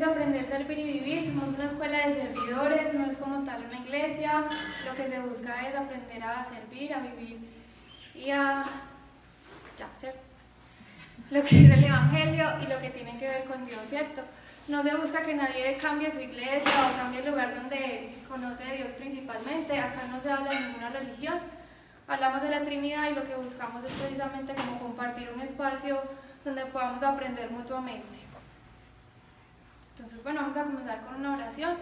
Aprender, servir y vivir. Somos una escuela de servidores, no es como tal una iglesia. Lo que se busca es aprender a servir, a vivir y a... ¿cierto? Lo que es el Evangelio y lo que tiene que ver con Dios, ¿cierto? No se busca que nadie cambie su iglesia o cambie el lugar donde conoce a Dios principalmente. Acá no se habla de ninguna religión. Hablamos de la Trinidad y lo que buscamos es precisamente como compartir un espacio donde podamos aprender mutuamente. Entonces, bueno, vamos a comenzar con una oración.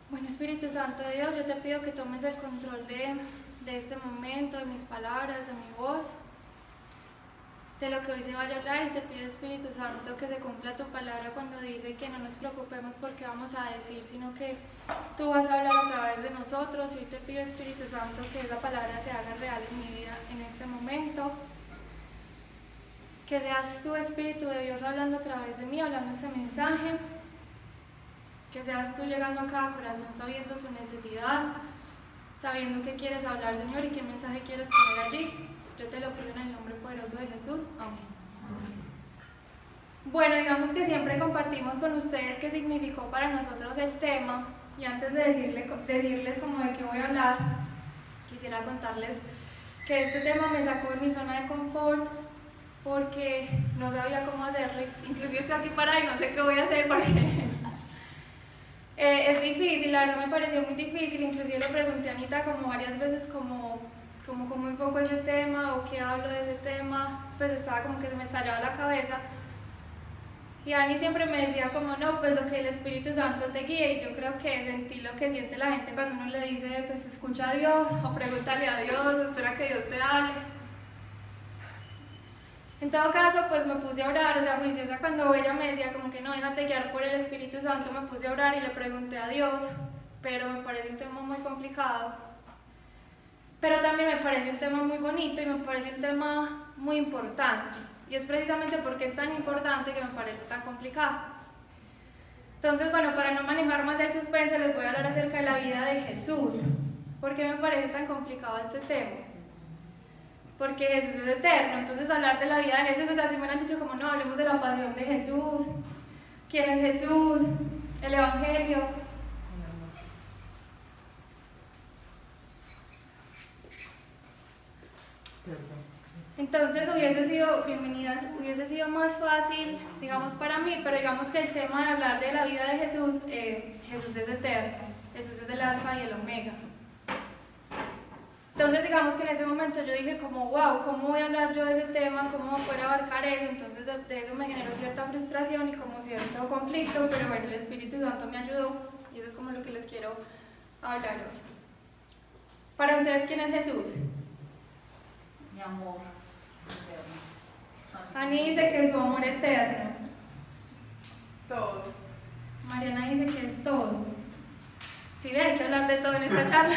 Bueno, Espíritu Santo de Dios, yo te pido que tomes el control de este momento, de mis palabras, de mi voz, de lo que hoy se vaya a hablar, y te pido, Espíritu Santo, que se cumpla tu palabra cuando dice que no nos preocupemos por qué vamos a decir, sino que tú vas a hablar a través de nosotros. Y hoy te pido, Espíritu Santo, que esa palabra se haga real en mi vida en este momento. Que seas tú, Espíritu de Dios, hablando a través de mí, hablando este mensaje. Que seas tú llegando a cada corazón sabiendo su necesidad, sabiendo qué quieres hablar, Señor, y qué mensaje quieres poner allí. Yo te lo pido en el nombre poderoso de Jesús. Amén. Bueno, digamos que siempre compartimos con ustedes qué significó para nosotros el tema. Y antes de decirles como de qué voy a hablar, quisiera contarles que este tema me sacó de mi zona de confort, porque no sabía cómo hacerlo. Inclusive estoy aquí parada y no sé qué voy a hacer porque es difícil, la verdad me pareció muy difícil. Inclusive le pregunté a Anita como varias veces cómo enfoco ese tema o qué hablo de ese tema. Pues estaba como que se me estallaba la cabeza. Y Ani siempre me decía como no, pues lo que el Espíritu Santo te guíe. Y yo creo que sentí lo que siente la gente cuando uno le dice pues escucha a Dios o pregúntale a Dios o espera que Dios te hable. En todo caso, pues me puse a orar, o sea, juiciosa, cuando ella me decía como que no, déjate guiar por el Espíritu Santo, me puse a orar y le pregunté a Dios, pero me parece un tema muy complicado. Pero también me parece un tema muy bonito y me parece un tema muy importante. Y es precisamente porque es tan importante que me parece tan complicado. Entonces, bueno, para no manejar más el suspense, les voy a hablar acerca de la vida de Jesús. ¿Por qué me parece tan complicado este tema? Porque Jesús es eterno. Entonces hablar de la vida de Jesús, o sea, si me han dicho como no, hablemos de la pasión de Jesús, quién es Jesús, el Evangelio. Entonces hubiese sido más fácil, digamos, para mí, pero digamos que el tema de hablar de la vida de Jesús, Jesús es eterno, Jesús es el alfa y el omega. Entonces digamos que en ese momento yo dije como wow, ¿cómo voy a hablar yo de ese tema? ¿Cómo voy a poder abarcar eso? Entonces de eso me generó cierta frustración y como cierto conflicto, pero bueno, el Espíritu Santo me ayudó y eso es como lo que les quiero hablar hoy. Para ustedes, ¿quién es Jesús? Mi amor. Ani dice que es su amor eterno. Todo. Mariana dice que es todo. Sí, ve, hay que hablar de todo en esta charla.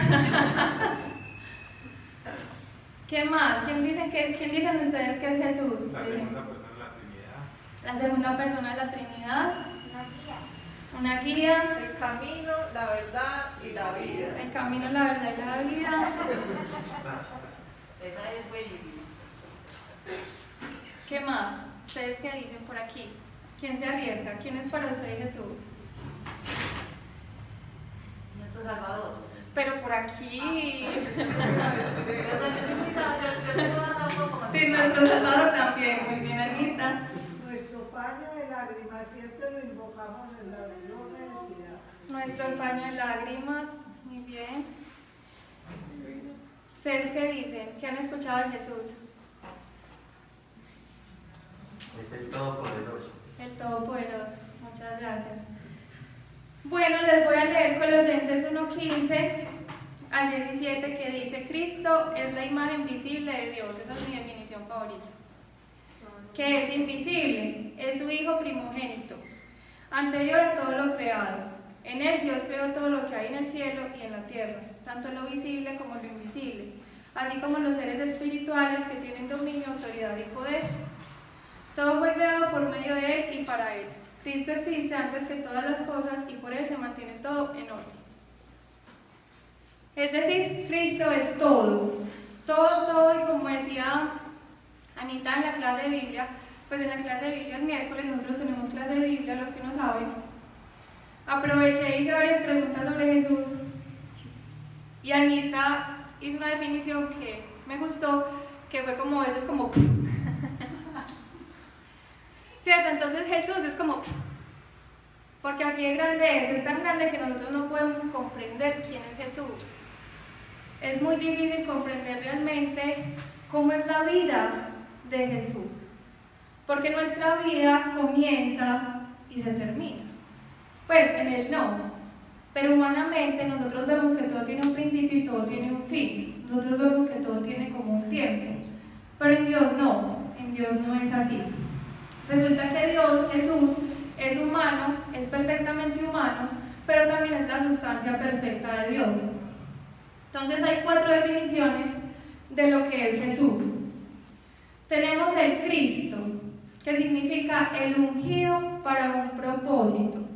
¿Qué más? ¿Quién dicen ustedes que es Jesús? La segunda persona de la Trinidad. La segunda persona de la Trinidad. Una guía. El camino, la verdad y la vida. El camino, la verdad y la vida. Esa es buenísima. ¿Qué más? ¿Ustedes qué dicen por aquí? ¿Quién se arriesga? ¿Quién es para usted Jesús? Nuestro Salvador. Pero por aquí. Sí, Sí, nuestro Salvador también. Muy bien, Anita. Nuestro paño de lágrimas siempre lo invocamos en la mayor necesidad. Nuestro paño de lágrimas. Muy bien. ¿Ustedes qué dicen? ¿Qué han escuchado de Jesús? Es el Todopoderoso. El Todopoderoso. Muchas gracias. Bueno, les voy a leer Colosenses 1:15 al 17 que dice: Cristo es la imagen visible de Dios. Esa es mi definición favorita. Que es invisible, es su Hijo primogénito, anterior a todo lo creado. En él Dios creó todo lo que hay en el cielo y en la tierra, tanto lo visible como lo invisible, así como los seres espirituales que tienen dominio, autoridad y poder. Todo fue creado por medio de él y para él. Cristo existe antes que todas las cosas y por él se mantiene todo en orden. Es decir, Cristo es todo, todo, todo, y como decía Anita en la clase de Biblia, pues en la clase de Biblia el miércoles nosotros tenemos clase de Biblia, los que no saben. Aproveché y hice varias preguntas sobre Jesús y Anita hizo una definición que me gustó, que fue como eso, es como ¿cierto? Entonces Jesús es como porque así de grande es tan grande que nosotros no podemos comprender quién es Jesús. Es muy difícil comprender realmente cómo es la vida de Jesús, porque nuestra vida comienza y se termina. Pues en Él no, pero humanamente nosotros vemos que todo tiene un principio y todo tiene un fin. Nosotros vemos que todo tiene como un tiempo, pero en Dios no es así. Resulta que Dios, Jesús, es humano, es perfectamente humano, pero también es la sustancia perfecta de Dios. Entonces hay 4 definiciones de lo que es Jesús. Tenemos el Cristo, que significa el ungido para un propósito.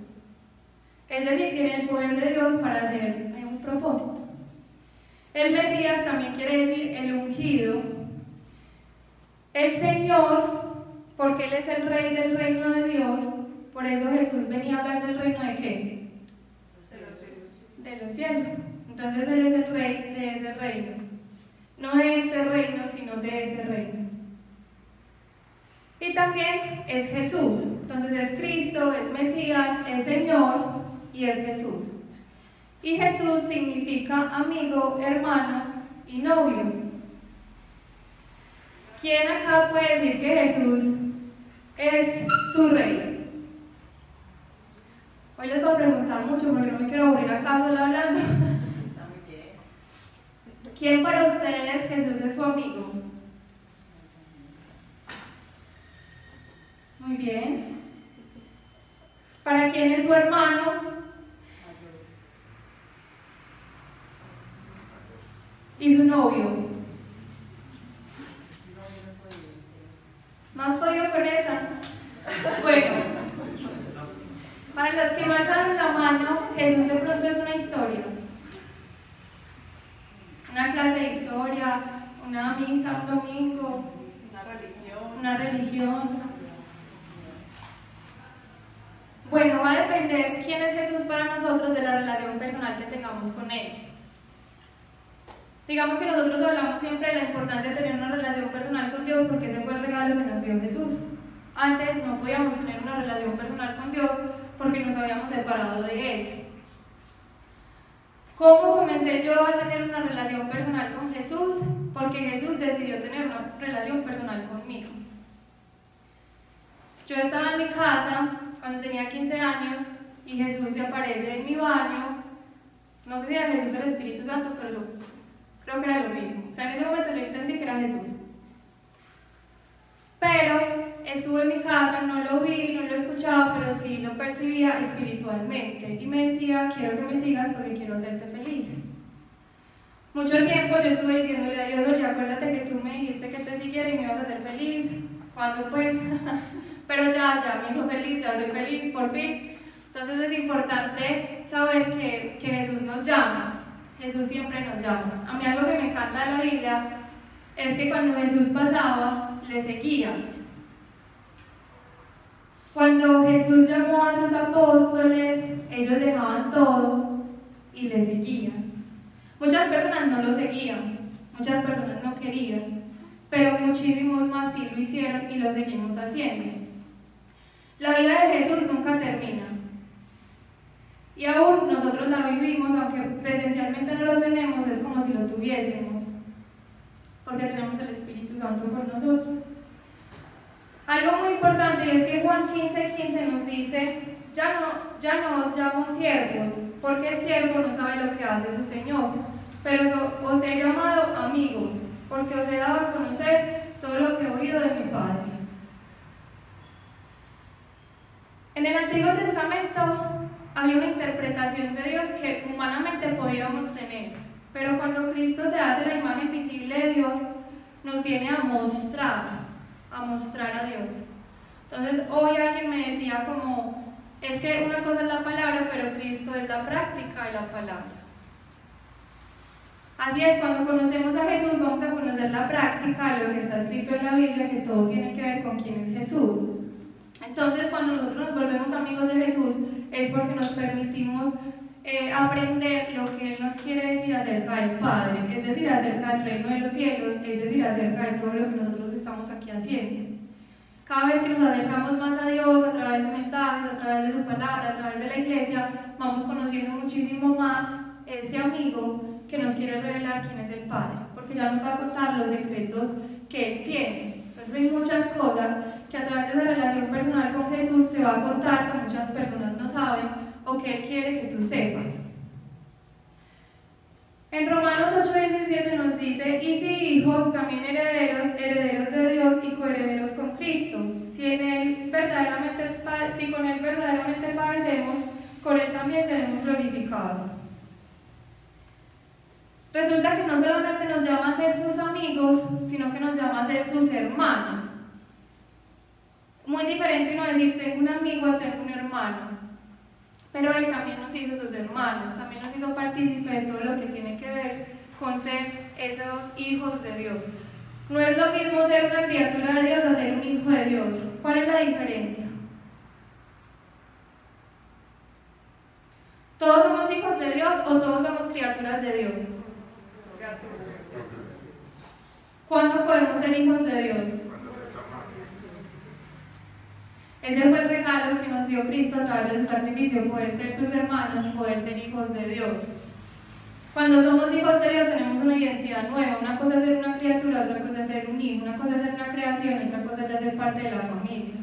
Es decir, tiene el poder de Dios para hacer un propósito. El Mesías también quiere decir el ungido. El Señor, porque Él es el Rey del reino de Dios, por eso Jesús venía a hablar del reino de ¿qué? De los cielos. Entonces Él es el Rey de ese reino. No de este reino, sino de ese reino. Y también es Jesús. Entonces es Cristo, es Mesías, es Señor y es Jesús. Y Jesús significa amigo, hermano y novio. ¿Quién acá puede decir que Jesús es su rey? Hoy les voy a preguntar mucho porque no me quiero aburrir acá sola hablando. ¿Quién para ustedes Jesús es su amigo? Muy bien. ¿Para quién es su hermano? ¿Y su novio? ¿No has podido con esa? Bueno, para los que no alzaron la mano, Jesús de pronto es una historia. Una clase de historia, una misa, un domingo, una religión. Bueno, va a depender quién es Jesús para nosotros de la relación personal que tengamos con Él. Digamos que nosotros hablamos siempre de la importancia de tener una relación personal con Dios porque ese fue el regalo que nos dio Jesús. Antes no podíamos tener una relación personal con Dios porque nos habíamos separado de Él. ¿Cómo comencé yo a tener una relación personal con Jesús? Porque Jesús decidió tener una relación personal conmigo. Yo estaba en mi casa cuando tenía 15 años y Jesús se aparece en mi baño. No sé si era Jesús del Espíritu Santo, pero yo creo que era lo mismo. O sea, en ese momento yo entendí que era Jesús. Pero estuve en mi casa, no lo vi, no lo escuchaba, pero sí lo percibía espiritualmente. Y me decía, quiero que me sigas porque quiero hacerte feliz. Mucho tiempo yo estuve diciéndole a Dios, oye, acuérdate que tú me dijiste que te siguiera y me ibas a hacer feliz. ¿Cuándo pues? Pero ya me hizo feliz, ya soy feliz, por fin. Entonces es importante saber que Jesús nos llama. Jesús siempre nos llama. A mí algo que me encanta de la Biblia es que cuando Jesús pasaba, le seguía. Cuando Jesús llamó a sus apóstoles, ellos dejaban todo y le seguían. Muchas personas no lo seguían, muchas personas no querían, pero muchísimos más sí lo hicieron y lo seguimos haciendo. La vida de Jesús nunca termina. Y aún nosotros la vivimos, aunque presencialmente no lo tenemos, es como si lo tuviésemos, porque tenemos el Espíritu Santo por nosotros. Algo muy importante y es que Juan 15:15 nos dice, ya no os llamo siervos, porque el siervo no sabe lo que hace su Señor, pero os he llamado amigos, porque os he dado a conocer todo lo que he oído de mi Padre. En el Antiguo Testamento había una interpretación de Dios que humanamente podíamos tener, pero cuando Cristo se hace la imagen visible de Dios, nos viene a mostrar a Dios. Entonces hoy alguien me decía como, es que una cosa es la palabra, pero Cristo es la práctica de la palabra. Así es, cuando conocemos a Jesús vamos a conocer la práctica de lo que está escrito en la Biblia, que todo tiene que ver con quién es Jesús. Entonces, cuando nosotros nos volvemos amigos de Jesús, es porque nos permitimos aprender lo que Él nos quiere decir acerca del Padre, es decir, acerca del reino de los cielos, es decir, acerca de todo lo que nosotros estamos aquí haciendo. Cada vez que nos acercamos más a Dios, a través de mensajes, a través de su palabra, a través de la iglesia, vamos conociendo muchísimo más ese amigo que nos quiere revelar quién es el Padre, porque ya nos va a contar los secretos que Él tiene. Entonces hay muchas cosas que a través de esa relación personal con Jesús te va a contar que muchas personas no saben o que Él quiere que tú sepas. En Romanos 8:17 nos dice: y si hijos, también herederos, herederos de Dios y coherederos con Cristo. Si con Él verdaderamente padecemos, con Él también seremos glorificados. Resulta que no solamente nos llama a ser sus amigos, sino que nos llama a ser sus hermanos. Muy diferente no decir tengo un amigo a tengo un hermano. Pero Él también nos hizo sus hermanos, también nos hizo partícipe de todo lo que tiene que ver con ser esos hijos de Dios. No es lo mismo ser una criatura de Dios a ser un hijo de Dios. ¿Cuál es la diferencia? ¿Todos somos hijos de Dios o todos somos criaturas de Dios? ¿Cuándo podemos ser hijos de Dios? Ese fue el regalo que nos dio Cristo a través de su sacrificio, poder ser sus hermanos, poder ser hijos de Dios. Cuando somos hijos de Dios tenemos una identidad nueva. Una cosa es ser una criatura, otra cosa es ser un hijo, una cosa es ser una creación, otra cosa es ya ser parte de la familia.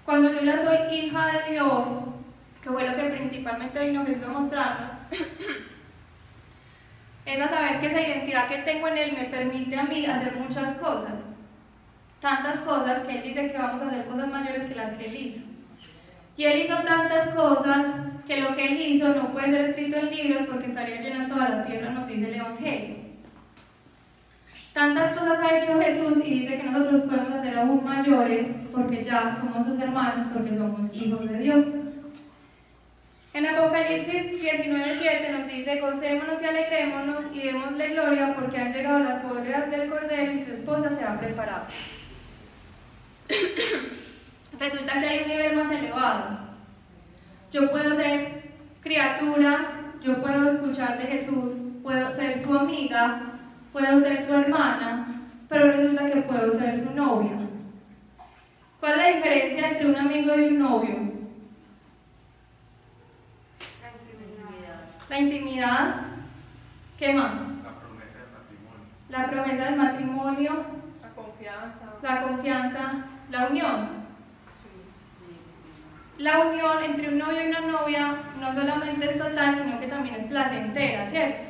Cuando yo ya soy hija de Dios, que fue lo que principalmente vino Jesús a mostrarnos, es a saber que esa identidad que tengo en Él me permite a mí hacer muchas cosas. Tantas cosas que Él dice que vamos a hacer cosas mayores que las que Él hizo. Y Él hizo tantas cosas que lo que Él hizo no puede ser escrito en libros porque estaría llena toda la tierra, nos dice el Evangelio. Tantas cosas ha hecho Jesús y dice que nosotros podemos hacer aún mayores porque ya somos sus hermanos, porque somos hijos de Dios. En Apocalipsis 19:7 nos dice: gocémonos y alegrémonos y démosle gloria porque han llegado las bodas del Cordero y su esposa se ha preparado. Resulta que hay un nivel más elevado. Yo puedo ser criatura, yo puedo escuchar de Jesús, puedo ser su amiga, puedo ser su hermana, pero resulta que puedo ser su novia. ¿Cuál es la diferencia entre un amigo y un novio? La intimidad. ¿Qué más? La promesa del matrimonio. La confianza. La unión. La unión entre un novio y una novia no solamente es total, sino que también es placentera, ¿cierto?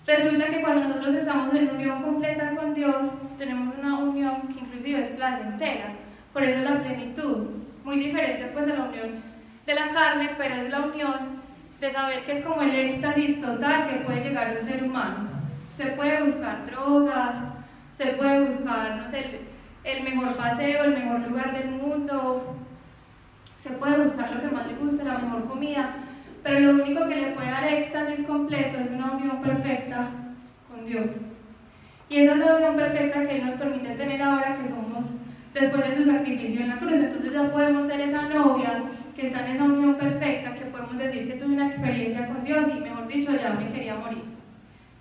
Resulta que cuando nosotros estamos en unión completa con Dios, tenemos una unión que inclusive es placentera. Por eso es la plenitud. Muy diferente pues a la unión de la carne, pero es la unión de saber que es como el éxtasis total que puede llegar a un ser humano. Se puede buscar drogas, se puede buscar, no sé, el mejor paseo, el mejor lugar del mundo, se puede buscar lo que más le guste, la mejor comida, pero lo único que le puede dar éxtasis completo es una unión perfecta con Dios. Y esa es la unión perfecta que Él nos permite tener ahora que somos, después de su sacrificio en la cruz. Entonces ya podemos ser esa novia que está en esa unión perfecta, que podemos decir que tuve una experiencia con Dios y, mejor dicho, ya me quería morir.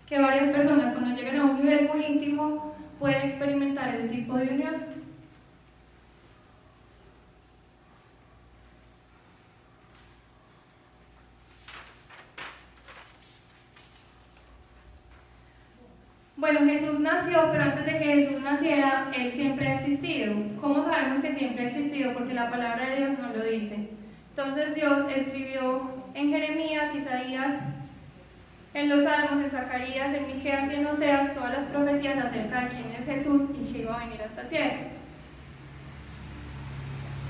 Que varias personas cuando llegan a un nivel muy íntimo pueden experimentar ese tipo de unión. Bueno, Jesús nació, pero antes de que Jesús naciera, Él siempre ha existido. ¿Cómo sabemos que siempre ha existido? Porque la palabra de Dios nos lo dice. Entonces Dios escribió en Jeremías, Isaías, en los Salmos, en Zacarías, en Miqueas y en Oseas todas las profecías acerca de quién es Jesús y que iba a venir a esta tierra.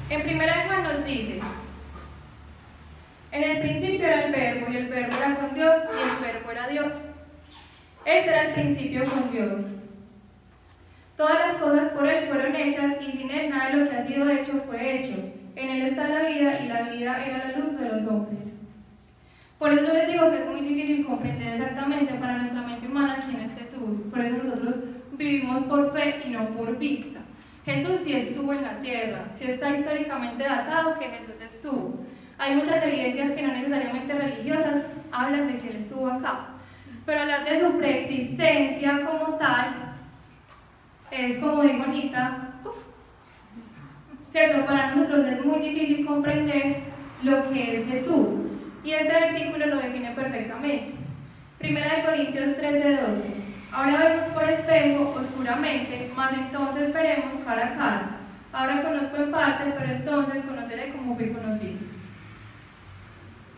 En primera de Juan nos dice: en el principio era el verbo y el verbo era con Dios y el verbo era Dios. Este era el principio con Dios. Todas las cosas por Él fueron hechas y sin Él nada de lo que ha sido hecho fue hecho. En Él está la vida y la vida era la luz de los hombres. Por eso les digo que es muy difícil comprender exactamente para nuestra mente humana vivimos por fe y no por vista. Jesús sí estuvo en la tierra, sí está históricamente datado que Jesús estuvo. Hay muchas evidencias que no necesariamente religiosas hablan de que Él estuvo acá, pero hablar de su preexistencia como tal es, como dijo Anita, ¿cierto? Para nosotros es muy difícil comprender lo que es Jesús, y este versículo lo define perfectamente. Primera de Corintios 13:12. Ahora vemos por espejo, oscuramente, mas entonces veremos cara a cara. Ahora conozco en parte, pero entonces conoceré como fui conocido.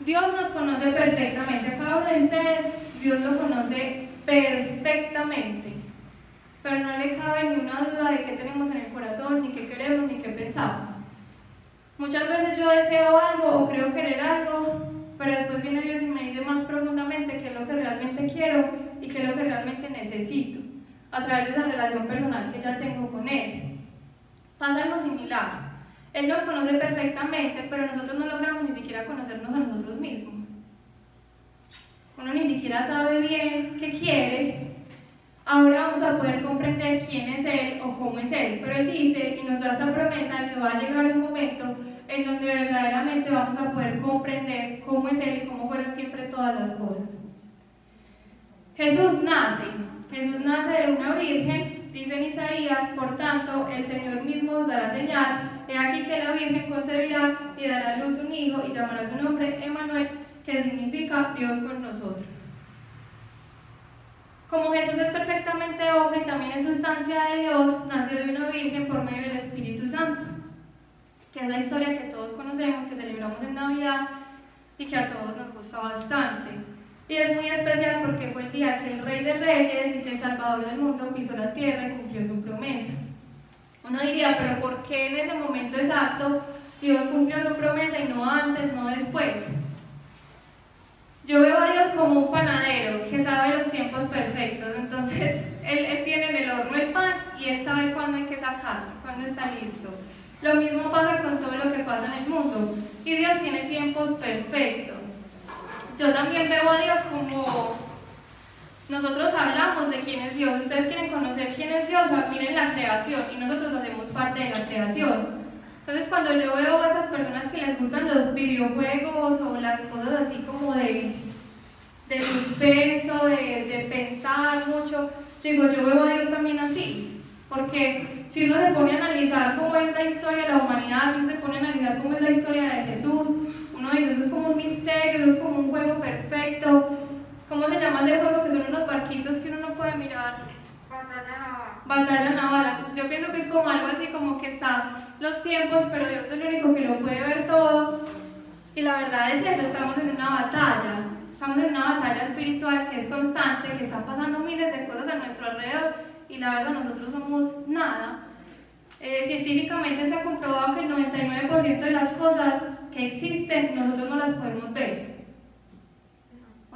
Dios nos conoce perfectamente. A cada uno de ustedes, Dios lo conoce perfectamente. Pero no le cabe ni una duda de qué tenemos en el corazón, ni qué queremos, ni qué pensamos. Muchas veces yo deseo algo o creo querer algo, pero después viene Dios y me dice más profundamente qué es lo que realmente quiero y qué es lo que realmente necesito, a través de esa relación personal que ya tengo con Él. Pasa algo similar. Él nos conoce perfectamente, pero nosotros no logramos ni siquiera conocernos a nosotros mismos. Uno ni siquiera sabe bien qué quiere. Ahora vamos a poder comprender quién es Él o cómo es Él, pero Él dice y nos da esta promesa de que va a llegar un momento en donde verdaderamente vamos a poder comprender cómo es Él y cómo fueron siempre todas las cosas. Jesús nace de una virgen, dice en Isaías, por tanto, el Señor mismo os dará señal, he aquí que la virgen concebirá y dará a luz un hijo y llamará su nombre Emmanuel, que significa Dios con nosotros. Como Jesús es perfectamente hombre y también es sustancia de Dios, nació de una virgen por medio del Espíritu Santo, que es la historia que todos conocemos, que celebramos en Navidad y que a todos nos gusta bastante. Y es muy especial porque fue el día que el Rey de Reyes y que el Salvador del mundo pisó la tierra y cumplió su promesa. Uno diría, pero ¿por qué en ese momento exacto Dios cumplió su promesa y no antes, no después? Yo veo a Dios como un panadero que sabe los tiempos perfectos. Entonces, él tiene en el horno el pan y Él sabe cuándo hay que sacarlo, cuándo está listo. Lo mismo pasa con todo lo que pasa en el mundo. Y Dios tiene tiempos perfectos. Yo también veo a Dios como... Nosotros hablamos de quién es Dios. Ustedes quieren conocer quién es Dios, miren la creación y nosotros hacemos parte de la creación. Entonces cuando yo veo a esas personas que les gustan los videojuegos o las cosas así como de suspenso, de pensar mucho, yo digo, yo veo a Dios también así. Porque si uno se pone a analizar cómo es la historia de la humanidad, si uno se pone a analizar cómo es la historia de Jesús, uno dice, eso es como un misterio, eso es como un juego perfecto. ¿Cómo se llama ese juego que son unos barquitos que uno no puede mirar? Batalla naval. Yo pienso que es como algo así, como que está los tiempos, pero Dios es el único que lo puede ver todo. Y la verdad es eso, estamos en una batalla. Estamos en una batalla espiritual que es constante, que están pasando miles de cosas a nuestro alrededor y la verdad nosotros somos nada. Científicamente se ha comprobado que el 99% de las cosas que existen nosotros no las podemos ver.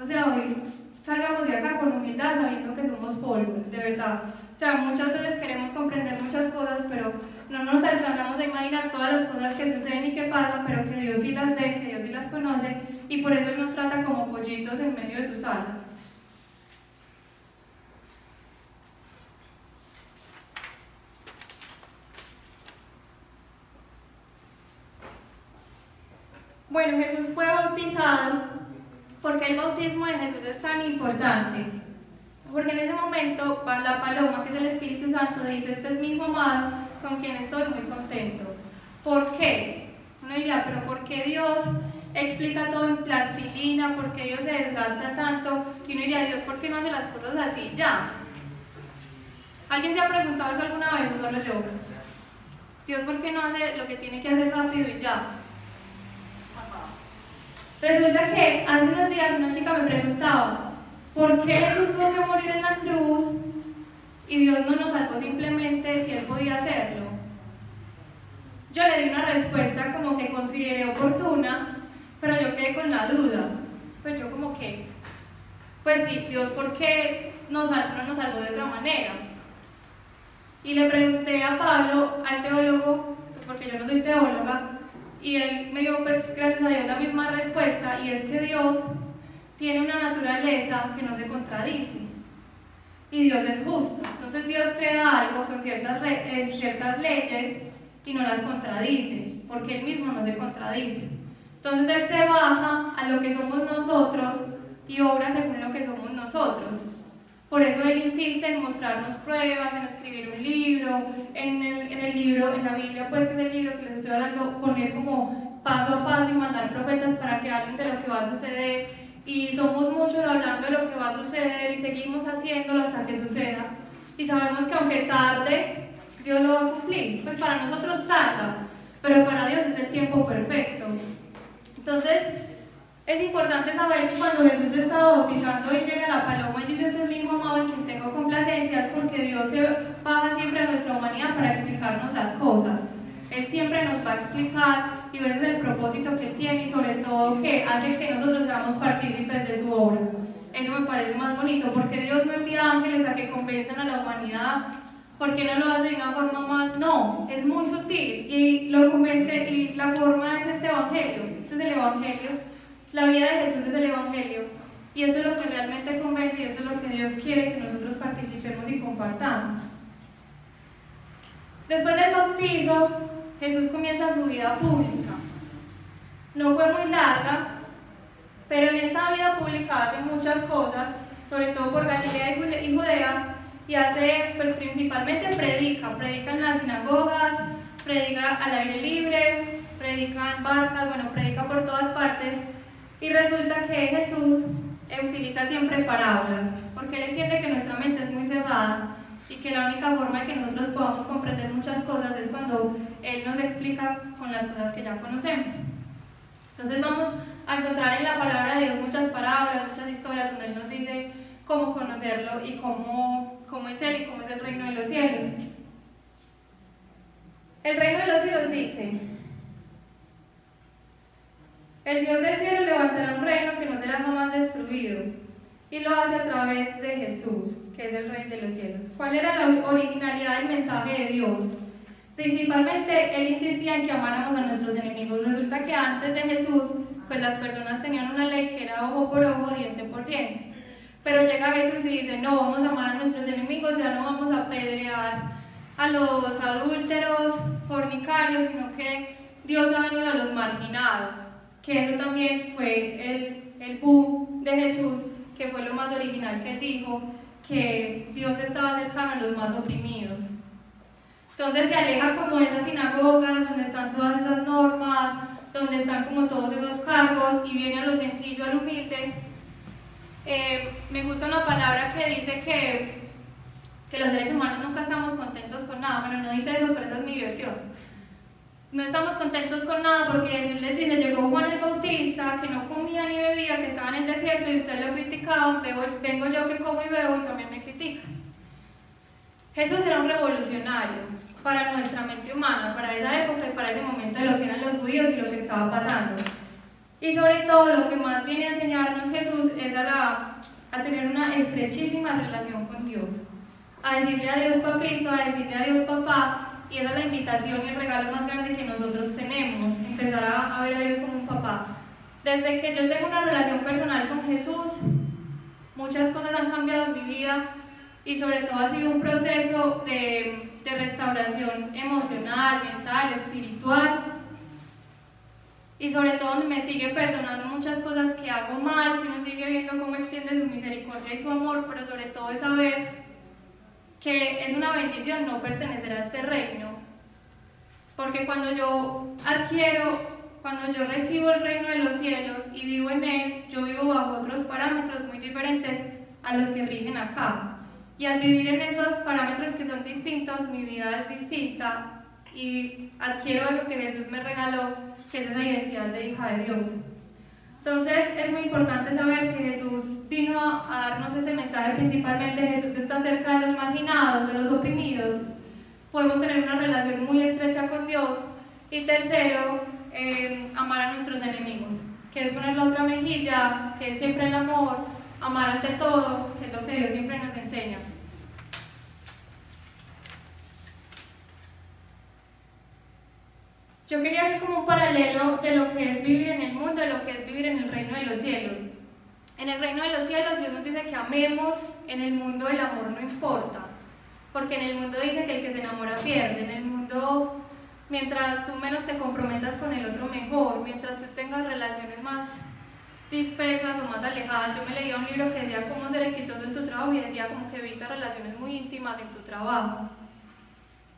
O sea, hoy salgamos de acá con humildad sabiendo que somos polvo, de verdad. O sea, muchas veces queremos comprender muchas cosas, pero no nos alcanzamos a imaginar todas las cosas que suceden y que pasan, pero que Dios sí las ve, que Dios sí las conoce, y por eso Él nos trata como pollitos en medio de sus alas. Bueno, Jesús fue bautizado. ¿Por qué el bautismo de Jesús es tan importante? Porque en ese momento la paloma, que es el Espíritu Santo, dice, este es mi hijo amado, con quien estoy muy contento. ¿Por qué? Uno diría, pero ¿por qué Dios explica todo en plastilina? ¿Por qué Dios se desgasta tanto? Y uno diría, Dios, ¿por qué no hace las cosas así ya? ¿Alguien se ha preguntado eso alguna vez o solo yo? Dios, ¿por qué no hace lo que tiene que hacer rápido y ya? Resulta que hace unos días una chica me preguntaba, ¿por qué Jesús tuvo que morir en la cruz y Dios no nos salvó simplemente si Él podía hacerlo? Yo le di una respuesta como que consideré oportuna, pero yo quedé con la duda. Pues yo como que, pues sí, Dios, ¿por qué no nos salvó de otra manera? Y le pregunté a Pablo, al teólogo, pues porque yo no soy teóloga, y él me dio, pues gracias a Dios, la misma respuesta, y es que Dios tiene una naturaleza que no se contradice. y Dios es justo. Entonces Dios crea algo con ciertas leyes y no las contradice, porque Él mismo no se contradice. Entonces Él se baja a lo que somos nosotros y obra según lo que somos nosotros. Por eso Él insiste en mostrarnos pruebas, en escribir un libro, en la Biblia, pues, que es el libro que les estoy hablando, poner como paso a paso y mandar profetas para que hablen de lo que va a suceder. Y somos muchos hablando de lo que va a suceder y seguimos haciéndolo hasta que suceda. Y sabemos que aunque tarde, Dios lo va a cumplir. Pues para nosotros tarda, pero para Dios es el tiempo perfecto. Entonces, es importante saber que cuando Jesús está bautizando y llega la paloma y dice: este es mi hijo amado en quien tengo complacencia, es porque Dios se baja siempre a nuestra humanidad para explicarnos las cosas. Él siempre nos va a explicar y ese es el propósito que tiene y sobre todo que hace que nosotros seamos partícipes de su obra. Eso me parece más bonito, porque Dios no envía ángeles a que convenzan a la humanidad. ¿Por qué no lo hace de una forma más? No, es muy sutil y lo convence, y la forma es este evangelio. Este es el evangelio. La vida de Jesús es el evangelio y eso es lo que realmente convence y eso es lo que Dios quiere que nosotros participemos y compartamos. Después del bautizo, Jesús comienza su vida pública. No fue muy larga, pero en esta vida pública hace muchas cosas, sobre todo por Galilea y Judea, y hace, pues principalmente predica en las sinagogas, predica al aire libre, predica en barcas, bueno, predica por todas partes. Y resulta que Jesús utiliza siempre parábolas, porque Él entiende que nuestra mente es muy cerrada y que la única forma de que nosotros podamos comprender muchas cosas es cuando Él nos explica con las cosas que ya conocemos. Entonces vamos a encontrar en la palabra de Dios muchas parábolas, muchas historias donde Él nos dice cómo conocerlo y cómo es Él y cómo es el reino de los cielos. El reino de los cielos dice: el Dios del cielo levantará un reino que no será jamás destruido, y lo hace a través de Jesús, que es el Rey de los cielos. ¿Cuál era la originalidad del mensaje de Dios? Principalmente, Él insistía en que amáramos a nuestros enemigos. Resulta que antes de Jesús, pues las personas tenían una ley que era ojo por ojo, diente por diente. Pero llega Jesús y dice: no, vamos a amar a nuestros enemigos, ya no vamos a apedrear a los adúlteros, fornicarios, sino que Dios ha venido a los marginados. Que eso también fue el boom de Jesús, que fue lo más original que Él dijo, que Dios estaba cercano a los más oprimidos. Entonces se aleja como de esas sinagogas, donde están todas esas normas, donde están como todos esos cargos, y viene a lo sencillo, a lo humilde. Me gusta una palabra que dice que los seres humanos nunca estamos contentos con nada. Bueno, no dice eso, pero esa es mi versión. No estamos contentos con nada porque Jesús les dice: llegó Juan el Bautista, que no comía ni bebía, que estaba en el desierto y ustedes lo criticaban, vengo yo que como y bebo y también me critican. Jesús era un revolucionario para nuestra mente humana, para esa época y para ese momento de lo que eran los judíos y lo que estaba pasando. Y sobre todo lo que más viene a enseñarnos Jesús es a tener una estrechísima relación con Dios, a decirle a Dios papito, a decirle a Dios papá. Y esa es la invitación y el regalo más grande que nosotros tenemos, empezar a ver a Dios como un papá. Desde que yo tengo una relación personal con Jesús, muchas cosas han cambiado en mi vida y sobre todo ha sido un proceso de restauración emocional, mental, espiritual, y sobre todo donde me sigue perdonando muchas cosas que hago mal, que uno sigue viendo cómo extiende su misericordia y su amor, pero sobre todo es saber que es una bendición no pertenecer a este reino, porque cuando yo recibo el reino de los cielos y vivo en él, yo vivo bajo otros parámetros muy diferentes a los que rigen acá, y al vivir en esos parámetros que son distintos, mi vida es distinta y adquiero lo que Jesús me regaló, que es esa identidad de hija de Dios. Entonces es muy importante saber que Jesús vino a darnos ese mensaje. Principalmente Jesús está cerca de los marginados, de los oprimidos. Podemos tener una relación muy estrecha con Dios. Y tercero, amar a nuestros enemigos, que es poner la otra mejilla, que es siempre el amor, amar ante todo, que es lo que Dios siempre nos enseña. Yo quería hacer como un paralelo de lo que es vivir en el mundo, de lo que es vivir en el reino de los cielos. En el reino de los cielos Dios nos dice que amemos, en el mundo el amor no importa, porque en el mundo dice que el que se enamora pierde, en el mundo mientras tú menos te comprometas con el otro mejor, mientras tú tengas relaciones más dispersas o más alejadas. Yo me leía un libro que decía cómo ser exitoso en tu trabajo y decía como que evita relaciones muy íntimas en tu trabajo.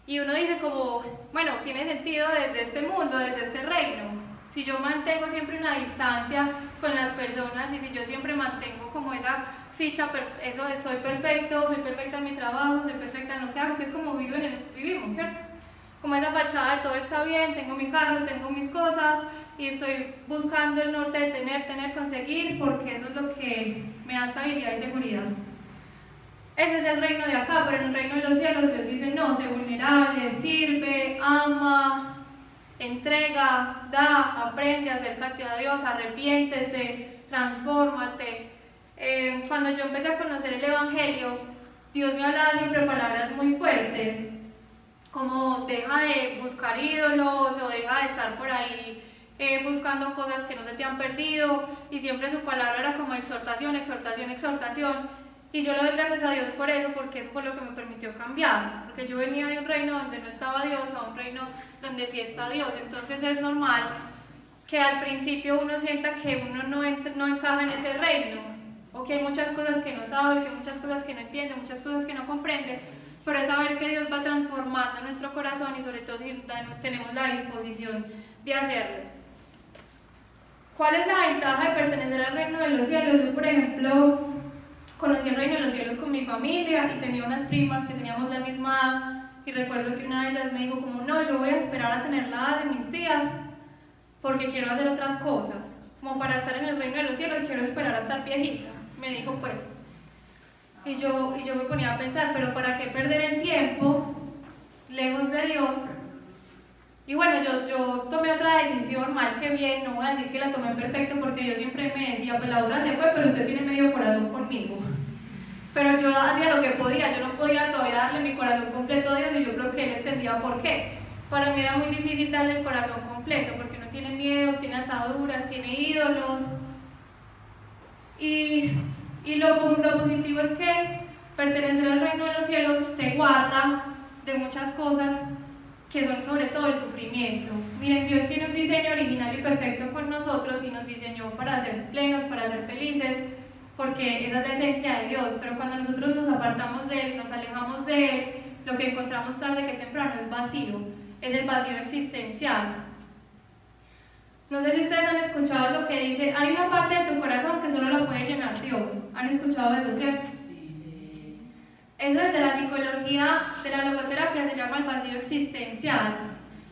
Y uno dice como, bueno, tiene sentido desde este mundo, desde este reino. Si yo mantengo siempre una distancia con las personas y si yo siempre mantengo como esa ficha, eso de soy perfecta en mi trabajo, soy perfecta en lo que hago, que es como vivimos, ¿cierto? Como esa fachada de todo está bien, tengo mi carro, tengo mis cosas y estoy buscando el norte de tener, conseguir, porque eso es lo que me da estabilidad y seguridad. Ese es el reino de acá, pero en el reino de los cielos Dios dice no, sé vulnerable, sirve, ama, entrega, da, aprende, acércate a Dios, arrepiéntete, transfórmate. Cuando yo empecé a conocer el Evangelio, Dios me hablaba siempre palabras muy fuertes, como deja de buscar ídolos o deja de estar por ahí buscando cosas que no se te han perdido, y siempre su palabra era como exhortación, exhortación, exhortación. Y yo le doy gracias a Dios por eso, porque eso fue lo que me permitió cambiar, porque yo venía de un reino donde no estaba Dios a un reino donde sí está Dios. Entonces es normal que al principio uno sienta que uno no encaja en ese reino, o que hay muchas cosas que no sabe, que hay muchas cosas que no entiende, muchas cosas que no comprende, pero es saber que Dios va transformando nuestro corazón y sobre todo si tenemos la disposición de hacerlo. ¿Cuál es la ventaja de pertenecer al reino de los cielos? Yo, por ejemplo, conocí el reino de los cielos con mi familia y tenía unas primas que teníamos la misma edad, y recuerdo que una de ellas me dijo como no, yo voy a esperar a tener la edad de mis tías porque quiero hacer otras cosas, como para estar en el reino de los cielos quiero esperar a estar viejita, me dijo pues. Y yo me ponía a pensar, pero ¿para qué perder el tiempo lejos de Dios? Y bueno, yo tomé otra decisión, mal que bien, no voy a decir que la tomé perfecto, porque yo siempre me decía, pues la otra se fue, pero usted tiene medio corazón conmigo. Pero yo hacía lo que podía, yo no podía todavía darle mi corazón completo a Dios, y yo creo que él entendía por qué. Para mí era muy difícil darle el corazón completo, porque uno tiene miedos, tiene ataduras, tiene ídolos. Y lo positivo es que pertenecer al reino de los cielos te guarda de muchas cosas que son sobre todo el sufrimiento. Miren, Dios tiene un diseño original y perfecto con nosotros y nos diseñó para ser plenos, para ser felices, porque esa es la esencia de Dios, pero cuando nosotros nos apartamos de Él, nos alejamos de Él, lo que encontramos tarde que temprano es vacío, es el vacío existencial. No sé si ustedes han escuchado eso que dice, hay una parte de tu corazón que solo la puede llenar Dios. ¿Han escuchado eso, cierto? Eso desde la psicología de la logoterapia se llama el vacío existencial,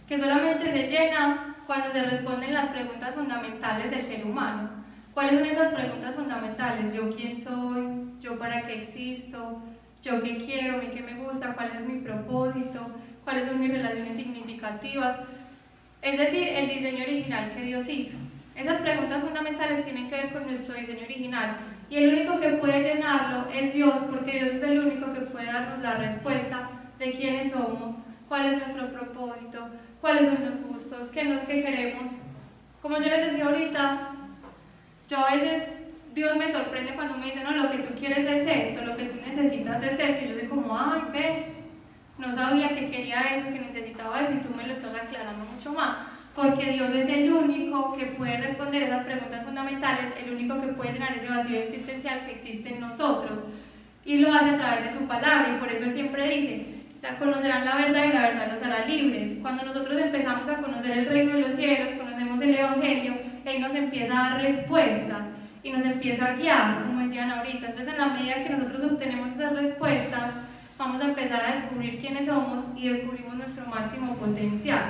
que solamente se llena cuando se responden las preguntas fundamentales del ser humano. ¿Cuáles son esas preguntas fundamentales? ¿Yo quién soy? ¿Yo para qué existo? ¿Yo qué quiero? ¿A mí qué me gusta? ¿Cuál es mi propósito? ¿Cuáles son mis relaciones significativas? Es decir, el diseño original que Dios hizo. Esas preguntas fundamentales tienen que ver con nuestro diseño original. Y el único que puede llenarlo es Dios, porque Dios es el único que puede darnos la respuesta de quiénes somos, cuál es nuestro propósito, cuáles son los gustos, qué es lo que queremos. Como yo les decía ahorita, yo a veces, Dios me sorprende cuando me dice, no, lo que tú quieres es esto, lo que tú necesitas es esto, y yo soy como, ay, ves, no sabía que quería eso, que necesitaba eso, y tú me lo estás aclarando mucho más. Porque Dios es el único que puede responder esas preguntas fundamentales, el único que puede llenar ese vacío existencial que existe en nosotros, y lo hace a través de su palabra, y por eso Él siempre dice, conocerán la verdad y la verdad los hará libres. Cuando nosotros empezamos a conocer el reino de los cielos, conocemos el Evangelio, Él nos empieza a dar respuestas y nos empieza a guiar, como decían ahorita. Entonces, en la medida que nosotros obtenemos esas respuestas, vamos a empezar a descubrir quiénes somos y descubrimos nuestro máximo potencial.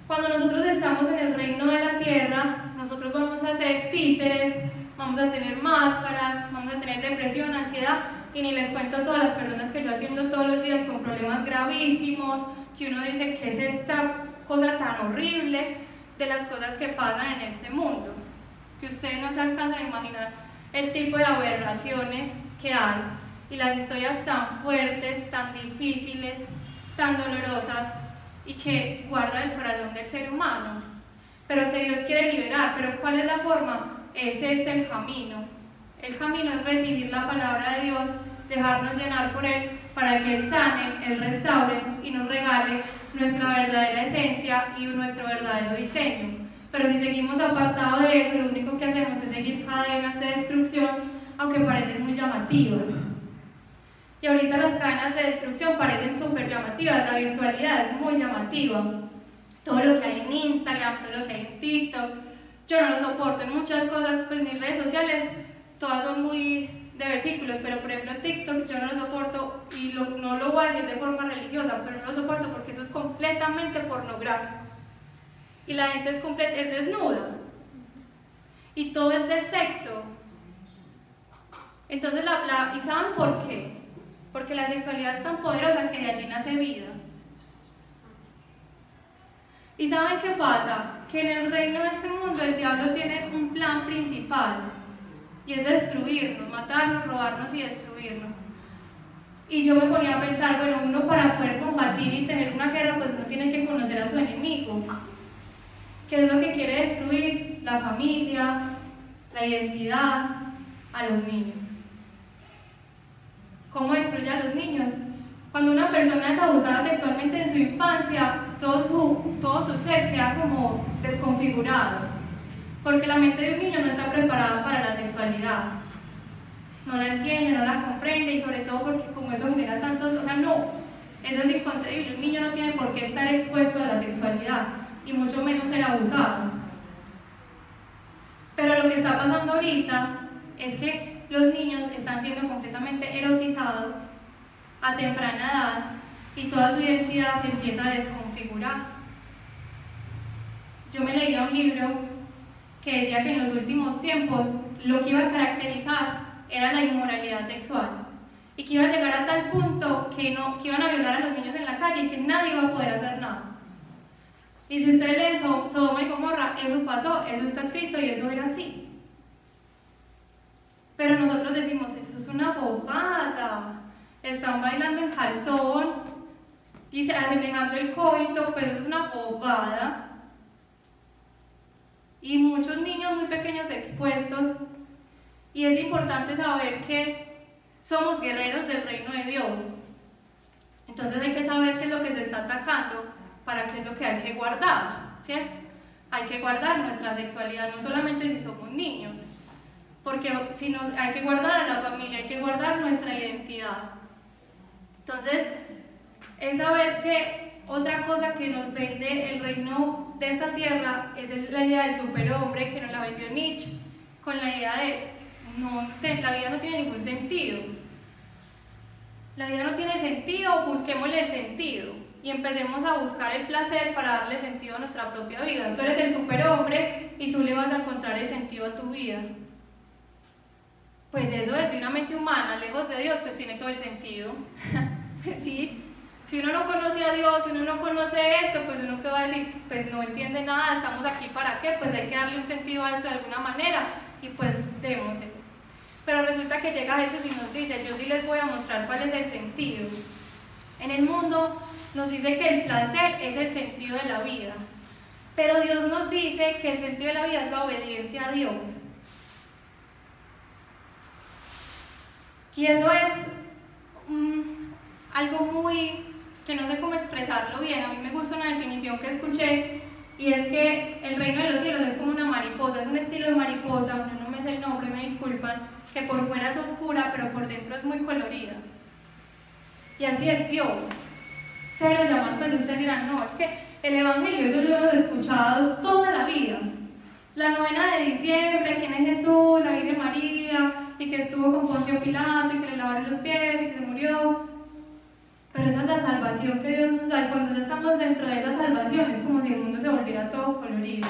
Cuando nosotros estamos en el reino de la tierra, nosotros vamos a ser títeres, vamos a tener máscaras, vamos a tener depresión, ansiedad, y ni les cuento a todas las personas que yo atiendo todos los días con problemas gravísimos, que uno dice, ¿qué es esta cosa tan horrible de las cosas que pasan en este mundo? Que ustedes no se alcanzan a imaginar el tipo de aberraciones que hay, y las historias tan fuertes, tan difíciles, tan dolorosas, y que guardan el corazón del ser humano, pero que Dios quiere liberar. Pero ¿cuál es la forma? Es este el camino. El camino es recibir la palabra de Dios, dejarnos llenar por Él, para que Él sane, Él restaure y nos regale nuestra verdadera esencia y nuestro verdadero diseño. Pero si seguimos apartados de eso, lo único que hacemos es seguir cadenas de destrucción, aunque parecen muy llamativas. Y ahorita las cadenas de destrucción parecen súper llamativas, la virtualidad es muy llamativa. Todo lo que hay en Instagram, todo lo que hay en TikTok, yo no lo soporto. En muchas cosas, pues mis redes sociales, todas son muy de versículos, pero por ejemplo TikTok yo no lo soporto y no lo voy a decir de forma religiosa, pero no lo soporto porque eso es completamente pornográfico. Y la gente es desnuda. Y todo es de sexo. Entonces, ¿y saben por qué? Porque la sexualidad es tan poderosa que de allí nace vida. ¿Y saben qué pasa? Que en el reino de este mundo el diablo tiene un plan principal. Y es destruirnos, matarnos, robarnos y destruirnos. Y yo me ponía a pensar, bueno, uno para poder combatir y tener una guerra, pues uno tiene que conocer a su enemigo. ¿Qué es lo que quiere destruir? La familia, la identidad, a los niños. ¿Cómo destruye a los niños? Cuando una persona es abusada sexualmente en su infancia, todo su ser queda como desconfigurado. Porque la mente de un niño no está preparada para la sexualidad. No la entiende, no la comprende y sobre todo porque como eso genera tantos... O sea, no, eso es inconcebible. Un niño no tiene por qué estar expuesto a la sexualidad y mucho menos ser abusado. Pero lo que está pasando ahorita es que los niños están siendo completamente erotizados a temprana edad y toda su identidad se empieza a desconfigurar. Yo me leía un libro que decía que en los últimos tiempos lo que iba a caracterizar era la inmoralidad sexual y que iba a llegar a tal punto que iban a violar a los niños en la calle y que nadie iba a poder hacer nada. Y si ustedes leen Sodoma y Gomorra, eso pasó, eso está escrito y eso era así. Pero nosotros decimos, eso es una bobada, están bailando en calzón y asemejando el coito, pero eso es una bobada. Y muchos niños muy pequeños expuestos, y es importante saber que somos guerreros del reino de Dios. Entonces hay que saber qué es lo que se está atacando, para qué es lo que hay que guardar, ¿cierto? Hay que guardar nuestra sexualidad, no solamente si somos niños, porque si hay que guardar a la familia, hay que guardar nuestra identidad. Entonces, es saber que otra cosa que nos vende el reino de esta tierra es la idea del superhombre, que nos la vendió Nietzsche, con la idea de la vida no tiene ningún sentido. La vida no tiene sentido, busquémosle el sentido y empecemos a buscar el placer para darle sentido a nuestra propia vida. Tú eres el superhombre y tú le vas a encontrar el sentido a tu vida. Pues eso desde una mente humana, lejos de Dios, pues tiene todo el sentido. Pues sí, si uno no conoce a Dios, si uno no conoce esto, pues uno que va a decir, pues no entiende nada, estamos aquí para qué, pues hay que darle un sentido a esto de alguna manera y pues démoselo. Pero resulta que llega Jesús y nos dice, yo sí les voy a mostrar cuál es el sentido. En el mundo nos dice que el placer es el sentido de la vida, pero Dios nos dice que el sentido de la vida es la obediencia a Dios. Y eso es algo muy, que no sé cómo expresarlo bien. A mí me gusta una definición que escuché y es que el reino de los cielos es como una mariposa, es un estilo de mariposa, no me sé el nombre, me disculpan, que por fuera es oscura pero por dentro es muy colorida. Y así es Dios. Se lo llaman, pues ustedes dirán, no, es que el evangelio eso lo hemos escuchado toda la vida. La novena de diciembre, quién es Jesús, la Virgen María, y que estuvo con Poncio Pilato, y que le lavaron los pies, y que se murió. Pero esa es la salvación que Dios nos da, y cuando ya estamos dentro de esa salvación, es como si el mundo se volviera todo colorido.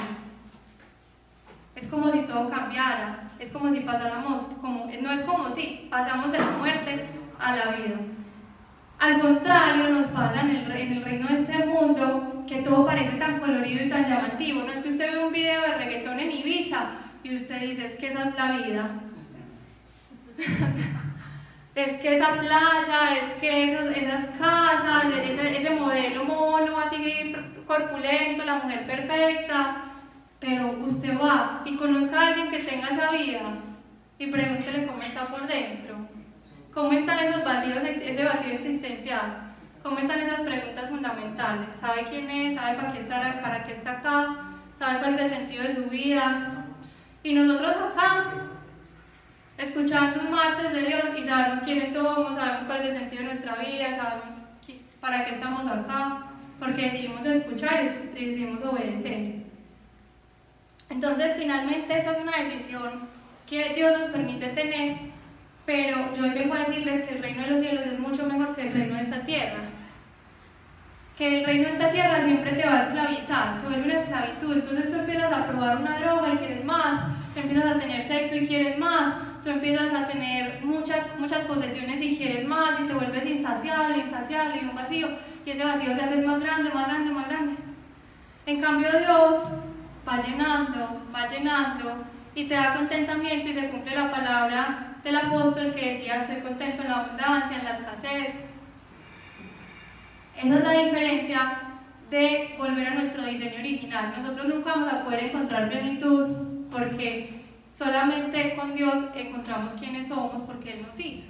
Es como si todo cambiara, es como si pasáramos, no es como si pasamos de la muerte a la vida. Al contrario, nos pasa en el reino de este mundo, que todo parece tan colorido y tan llamativo. No es que usted ve un video de reggaetón en Ibiza y usted dice, es que esa es la vida. Es que esa playa, es que esas casas, ese modelo mono así corpulento, la mujer perfecta. Pero usted va y conozca a alguien que tenga esa vida y pregúntele cómo está por dentro. ¿Cómo están esos vacíos, ese vacío existencial? ¿Cómo están esas preguntas fundamentales? ¿Sabe quién es? ¿Sabe para qué está acá? ¿Sabe cuál es el sentido de su vida? Y nosotros acá, escuchando un martes de Dios y sabemos quiénes somos, sabemos cuál es el sentido de nuestra vida, sabemos para qué estamos acá, porque decidimos escuchar y decidimos obedecer. Entonces, finalmente, esa es una decisión que Dios nos permite tener, pero yo hoy vengo a decirles que el reino de los cielos es mucho mejor que el reino de esta tierra. Que el reino de esta tierra siempre te va a esclavizar, se vuelve una esclavitud. Entonces tú empiezas a probar una droga y quieres más, tú empiezas a tener sexo y quieres más, tú empiezas a tener muchas posesiones y quieres más, y te vuelves insaciable y un vacío, y ese vacío se hace más grande, más grande, más grande. En cambio Dios va llenando, y te da contentamiento y se cumple la palabra del apóstol que decía: estoy contento en la abundancia, en la escasez. Esa es la diferencia de volver a nuestro diseño original. Nosotros nunca vamos a poder encontrar plenitud porque solamente con Dios encontramos quiénes somos, porque Él nos hizo.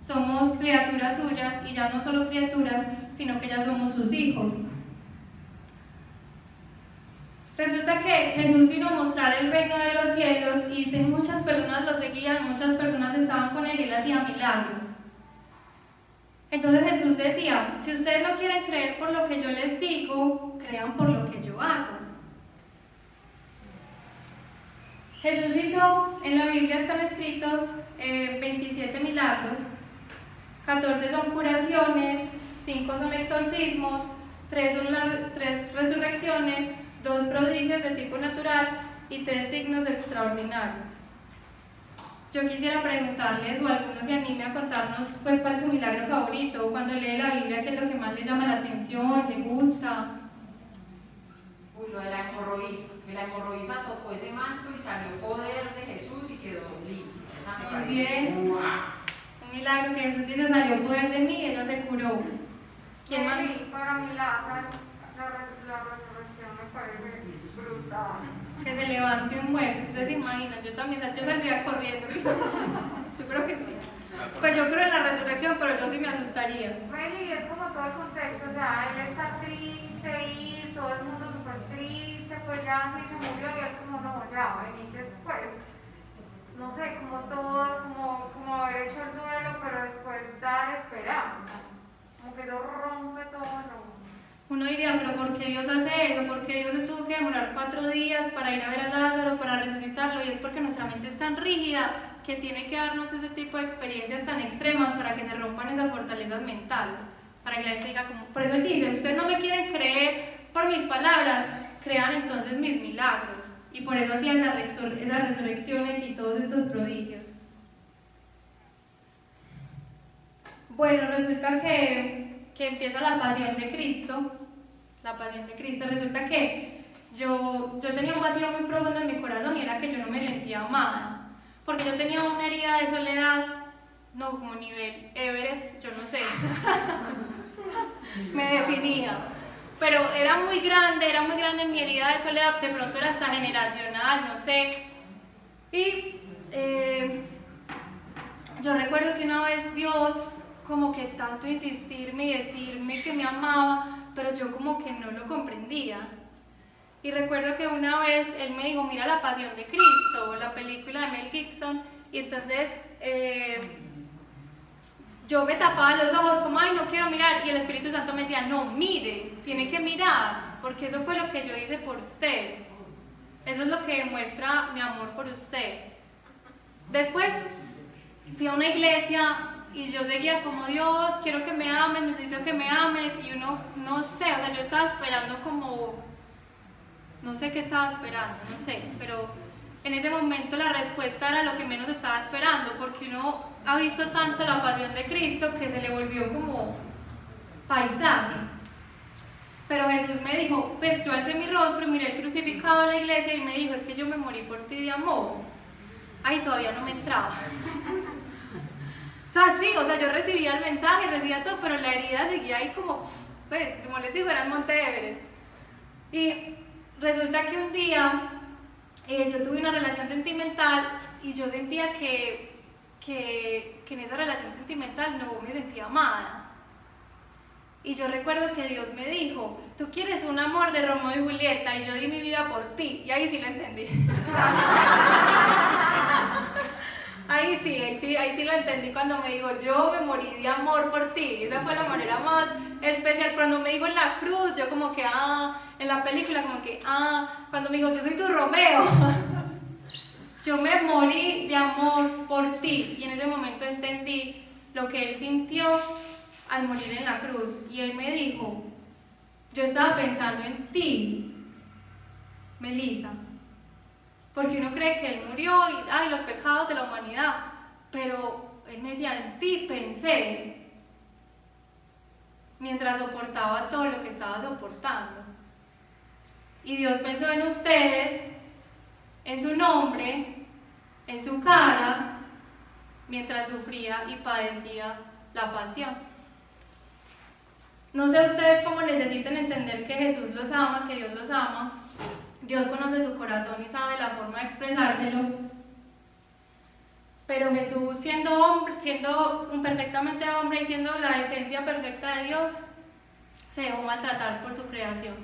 Somos criaturas suyas, y ya no solo criaturas, sino que ya somos sus hijos. Resulta que Jesús vino a mostrar el reino de los cielos y muchas personas lo seguían, muchas personas estaban con Él y Él hacía milagros. Entonces Jesús decía: si ustedes no quieren creer por lo que yo les digo, crean por lo que yo hago. Jesús hizo, en la Biblia están escritos 27 milagros, 14 son curaciones, 5 son exorcismos, 3 son tres resurrecciones, 2 prodigios de tipo natural y 3 signos extraordinarios. Yo quisiera preguntarles, o alguno se anime a contarnos, pues, cuál es su milagro favorito, o cuando lee la Biblia, qué es lo que más le llama la atención, le gusta. Uy, lo de la hemorroísa. La hemorroísa tocó ese manto y salió poder de Jesús y quedó limpio. Esa me parece. Bien. ¡Wow! Un milagro que Jesús dice: salió poder de mí, Él no se curó. ¿Quién más? Para mí la resurrección me parece brutal. Que se levante un muerto. Ustedes se imaginan, yo también saldría corriendo. Yo creo que sí. Pues yo creo en la resurrección, pero yo sí me asustaría. Bueno, y es como todo el contexto, o sea, él está triste y todo el mundo súper triste, pues ya sí se murió y él como no, ya, Benítez, pues, no sé, como todo, como haber hecho el duelo, pero después dar esperanza, como que lo rompe todo, ¿no? Uno diría: pero ¿por qué Dios hace eso? ¿Por qué Dios se tuvo que demorar 4 días para ir a ver a Lázaro, para resucitarlo? Y es porque nuestra mente es tan rígida que tiene que darnos ese tipo de experiencias tan extremas para que se rompan esas fortalezas mentales, para que la gente diga como, por eso Él dice: ustedes no me quieren creer por mis palabras, crean entonces mis milagros. Y por eso hacía esas resurrecciones y todos estos prodigios. Bueno, resulta que empieza la pasión de Cristo. La pasión de Cristo. Resulta que yo tenía un vacío muy profundo en mi corazón, y era que yo no me sentía amada, porque yo tenía una herida de soledad, no como nivel Everest, yo no sé, me definía, pero era muy grande mi herida de soledad, de pronto era hasta generacional, no sé. Y yo recuerdo que una vez Dios, como que tanto insistirme y decirme que me amaba, pero yo como que no lo comprendía. Y recuerdo que una vez Él me dijo: mira La Pasión de Cristo, la película de Mel Gibson, y entonces yo me tapaba los ojos como: ay, no quiero mirar, y el Espíritu Santo me decía: no, mire, tiene que mirar, porque eso fue lo que yo hice por usted, eso es lo que demuestra mi amor por usted. Después fui a una iglesia y yo seguía como: Dios, quiero que me ames, necesito que me ames, y uno, no sé, o sea, yo estaba esperando como, no sé qué estaba esperando, no sé, pero en ese momento la respuesta era lo que menos estaba esperando, porque uno ha visto tanto la pasión de Cristo que se le volvió como paisaje. Pero Jesús me dijo, pues yo alcé mi rostro, miré el crucificado en la iglesia y me dijo: es que yo me morí por ti de amor. Ay, todavía no me entraba. O sea, sí, o sea, yo recibía el mensaje, recibía todo, pero la herida seguía ahí como les digo, era el monte Everest. Y resulta que un día yo tuve una relación sentimental y yo sentía que en esa relación sentimental no me sentía amada. Y yo recuerdo que Dios me dijo, tú quieres un amor de Romeo y Julieta, y yo di mi vida por ti. Y ahí sí lo entendí. Ahí sí lo entendí cuando me dijo, yo me morí de amor por ti. Esa fue la manera más especial. Cuando me dijo en la cruz, yo como que, en la película como que, cuando me dijo, yo soy tu Romeo. Yo me morí de amor por ti. Y en ese momento entendí lo que él sintió al morir en la cruz. Y él me dijo, yo estaba pensando en ti, Melissa, porque uno cree que él murió y los pecados de la humanidad, pero él me decía, en ti pensé, mientras soportaba todo lo que estaba soportando. Y Dios pensó en ustedes, en su nombre, en su cara, mientras sufría y padecía la pasión. No sé ustedes cómo necesiten entender que Jesús los ama, que Dios los ama. Dios conoce su corazón y sabe la forma de expresárselo. Pero Jesús, siendo un perfectamente hombre y siendo la esencia perfecta de Dios, se dejó maltratar por su creación.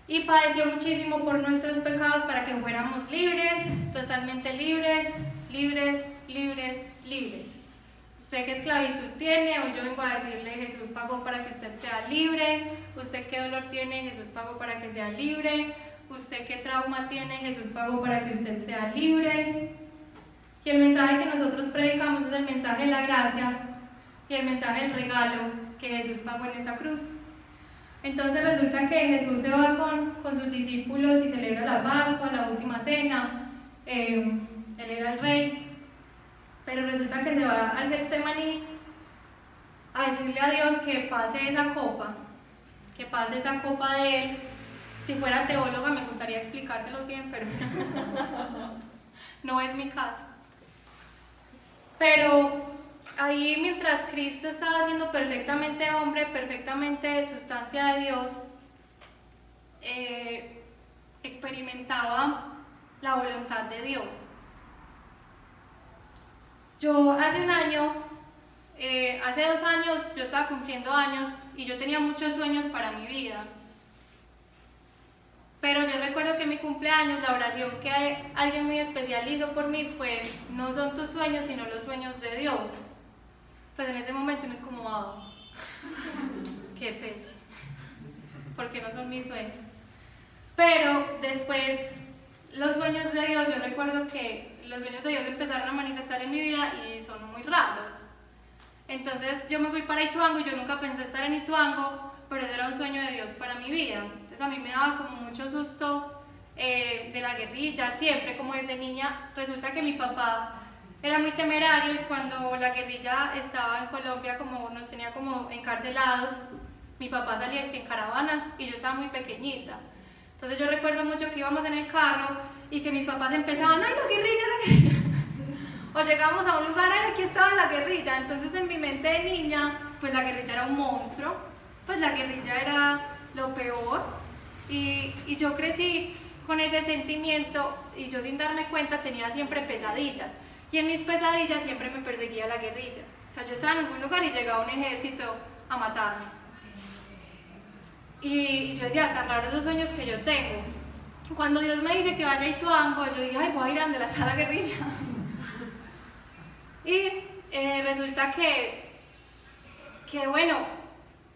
Y padeció muchísimo por nuestros pecados para que fuéramos libres, totalmente libres, libres, libres, libres. Usted qué esclavitud tiene, hoy yo vengo a decirle, Jesús pagó para que usted sea libre. Usted qué dolor tiene, Jesús pagó para que sea libre. Usted qué trauma tiene, Jesús pagó para que usted sea libre. Y el mensaje que nosotros predicamos es el mensaje de la gracia y el mensaje del regalo que Jesús pagó en esa cruz. Entonces resulta que Jesús se va con sus discípulos y celebra la Pascua, la última cena. Él era el rey. Pero resulta que se va al Getsemaní a decirle a Dios que pase esa copa de él. Si fuera teóloga me gustaría explicárselo bien, pero no es mi caso. Pero ahí, mientras Cristo estaba siendo perfectamente hombre, perfectamente sustancia de Dios, experimentaba la voluntad de Dios. Yo hace 2 años, yo estaba cumpliendo años y yo tenía muchos sueños para mi vida. Pero yo recuerdo que en mi cumpleaños la oración que alguien muy especial hizo por mí fue, no son tus sueños, sino los sueños de Dios. Pues en ese momento no es como, qué pecho, porque no son mis sueños. Pero después, los sueños de Dios, yo recuerdo que los sueños de Dios empezaron a manifestar en mi vida y son muy raros. Entonces yo me fui para Ituango y yo nunca pensé estar en Ituango, pero ese era un sueño de Dios para mi vida. Entonces a mí me daba como mucho susto de la guerrilla, siempre, como desde niña. Resulta que mi papá era muy temerario y cuando la guerrilla estaba en Colombia, como nos tenía como encarcelados, mi papá salía en caravanas y yo estaba muy pequeñita. Entonces yo recuerdo mucho que íbamos en el carro y que mis papás empezaban, ¡ay, la guerrilla, la guerrilla! O llegábamos a un lugar, ¡ay, aquí estaba la guerrilla! Entonces en mi mente de niña, pues la guerrilla era un monstruo, pues la guerrilla era lo peor. Y yo crecí con ese sentimiento y yo sin darme cuenta tenía siempre pesadillas. Y en mis pesadillas siempre me perseguía la guerrilla. O sea, yo estaba en algún lugar y llegaba un ejército a matarme. Y yo decía, tan raros esos sueños que yo tengo. Cuando Dios me dice que vaya a Ituango, yo dije, ay, voy a ir a donde la sala guerrilla. Y resulta que bueno,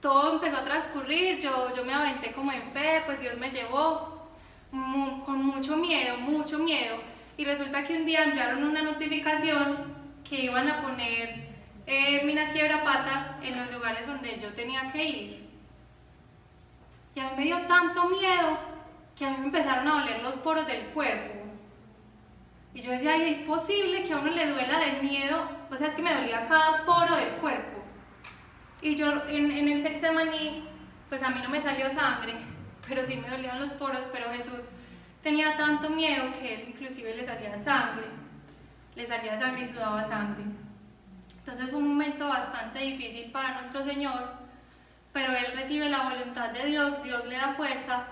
todo empezó a transcurrir, yo me aventé como en fe, pues Dios me llevó con mucho miedo. Y resulta que un día enviaron una notificación que iban a poner minas quiebrapatas en los lugares donde yo tenía que ir. Y a mí me dio tanto miedo que a mí me empezaron a doler los poros del cuerpo. Y yo decía, ay, ¿es posible que a uno le duela del miedo? O sea, es que me dolía cada poro del cuerpo. Y yo en el Getsemaní, pues a mí no me salió sangre, pero sí me dolían los poros, pero Jesús tenía tanto miedo que él inclusive le salía sangre y sudaba sangre. Entonces fue un momento bastante difícil para nuestro Señor, pero él recibe la voluntad de Dios, Dios le da fuerza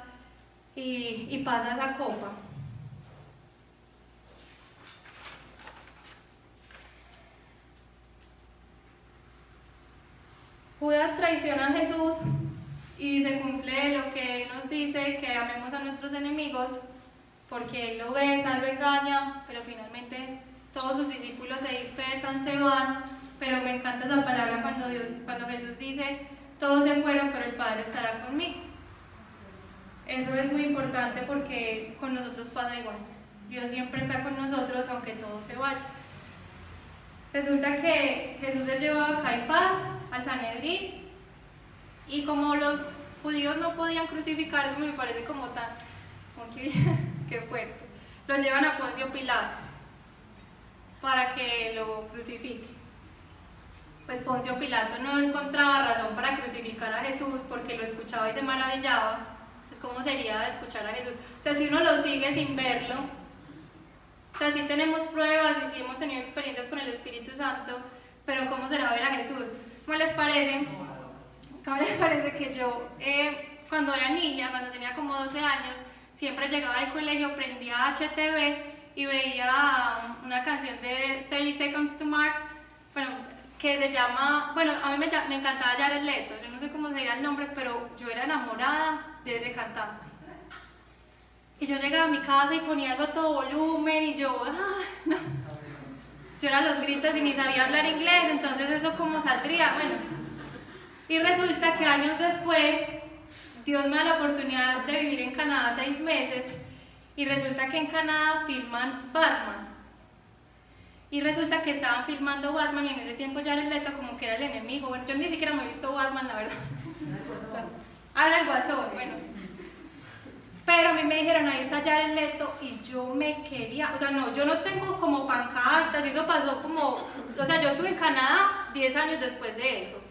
y pasa esa copa. Judas traiciona a Jesús y se cumple lo que él nos dice, que amemos a nuestros enemigos, porque él lo besa, lo engaña, pero finalmente todos sus discípulos se dispersan, se van, pero me encanta esa palabra cuando Jesús dice, todos se fueron, pero el Padre estará conmigo. Eso es muy importante porque con nosotros pasa igual. Dios siempre está con nosotros aunque todo se vaya. Resulta que Jesús se llevó a Caifás al Sanedrín y como los judíos no podían crucificar, eso me parece como que fuerte, lo llevan a Poncio Pilato para que lo crucifique. Pues Poncio Pilato no encontraba razón para crucificar a Jesús porque lo escuchaba y se maravillaba. Pues ¿cómo sería escuchar a Jesús? O sea, si uno lo sigue sin verlo, o sea, sí tenemos pruebas y sí hemos tenido experiencias con el Espíritu Santo, pero ¿cómo será ver a Jesús? ¿Cómo les parece? ¿Cómo les parece que yo, cuando era niña, cuando tenía como 12 años, siempre llegaba al colegio, prendía HTV y veía una canción de 30 Seconds to Mars, bueno, que se llama, bueno, a mí me encantaba Jared Leto, yo no sé cómo sería el nombre, pero yo era enamorada de ese cantante. Y yo llegaba a mi casa y ponía eso a todo volumen y yo, no. Yo era los gritos y ni sabía hablar inglés, entonces eso cómo saldría, bueno. Y resulta que años después, Dios me da la oportunidad de vivir en Canadá 6 meses y resulta que en Canadá filman Batman. Y resulta que estaban filmando Batman y en ese tiempo Jared Leto como que era el enemigo. Bueno, yo ni siquiera me he visto Batman, la verdad. Era el Guasón, bueno. Pero a mí me dijeron, ahí está Jared Leto y yo me quería, o sea, no, yo no tengo como pancartas, y eso pasó como, o sea, yo estuve en Canadá 10 años después de eso.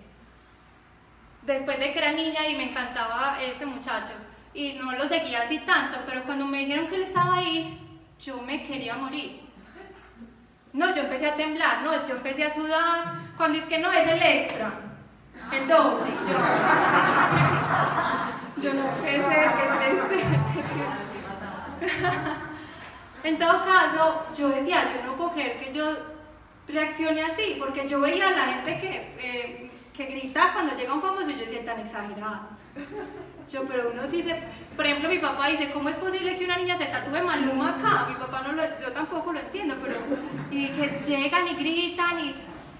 Después de que era niña y me encantaba este muchacho. Y no lo seguía así tanto, pero cuando me dijeron que él estaba ahí, yo me quería morir. No, yo empecé a temblar, no, yo empecé a sudar, cuando es que no, es el extra, el doble, yo no puede ser, qué triste. En todo caso, yo decía, yo no puedo creer que yo reaccione así, porque yo veía a la gente que grita cuando llega un famoso y yo decía, tan exagerada. Pero uno sí se... Por ejemplo, mi papá dice, ¿cómo es posible que una niña se tatúe Maluma acá? Mi papá no lo... Yo tampoco lo entiendo, pero... Y que llegan y gritan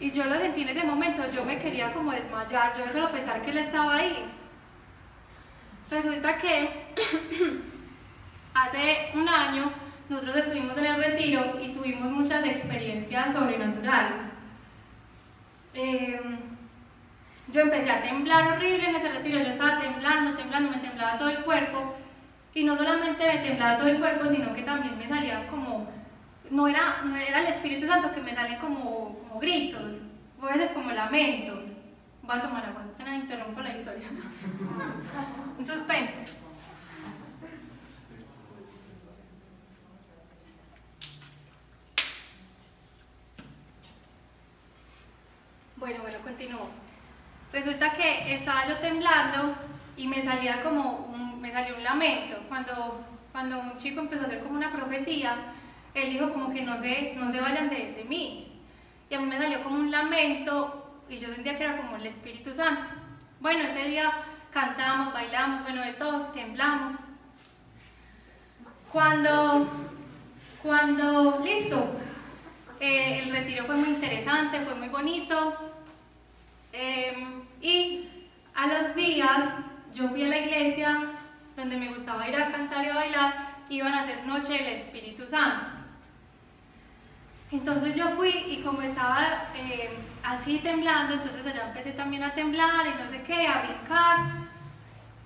y yo lo sentí en ese momento, yo me quería como desmayar, yo de solo pensar que él estaba ahí. Resulta que hace un año nosotros estuvimos en el retiro y tuvimos muchas experiencias sobrenaturales. Yo empecé a temblar horrible en ese retiro, yo estaba temblando, me temblaba todo el cuerpo y no solamente me temblaba todo el cuerpo, sino que también me salían como, no era el Espíritu Santo, que me salen como gritos, a veces como lamentos. Voy a tomar agua, apenas interrumpo la historia. Un suspense. Bueno, continúo. Resulta que estaba yo temblando y me salía me salió un lamento. Cuando un chico empezó a hacer como una profecía, él dijo como que no se vayan de mí. Y a mí me salió como un lamento y yo sentía que era como el Espíritu Santo. Bueno, ese día cantamos, bailamos, bueno, de todo, temblamos. Cuando listo, el retiro fue muy interesante, fue muy bonito. Y a los días yo fui a la iglesia donde me gustaba ir a cantar y a bailar, iban a hacer Noche del Espíritu Santo. Entonces yo fui y como estaba así temblando, entonces allá empecé también a temblar y no sé qué, a brincar.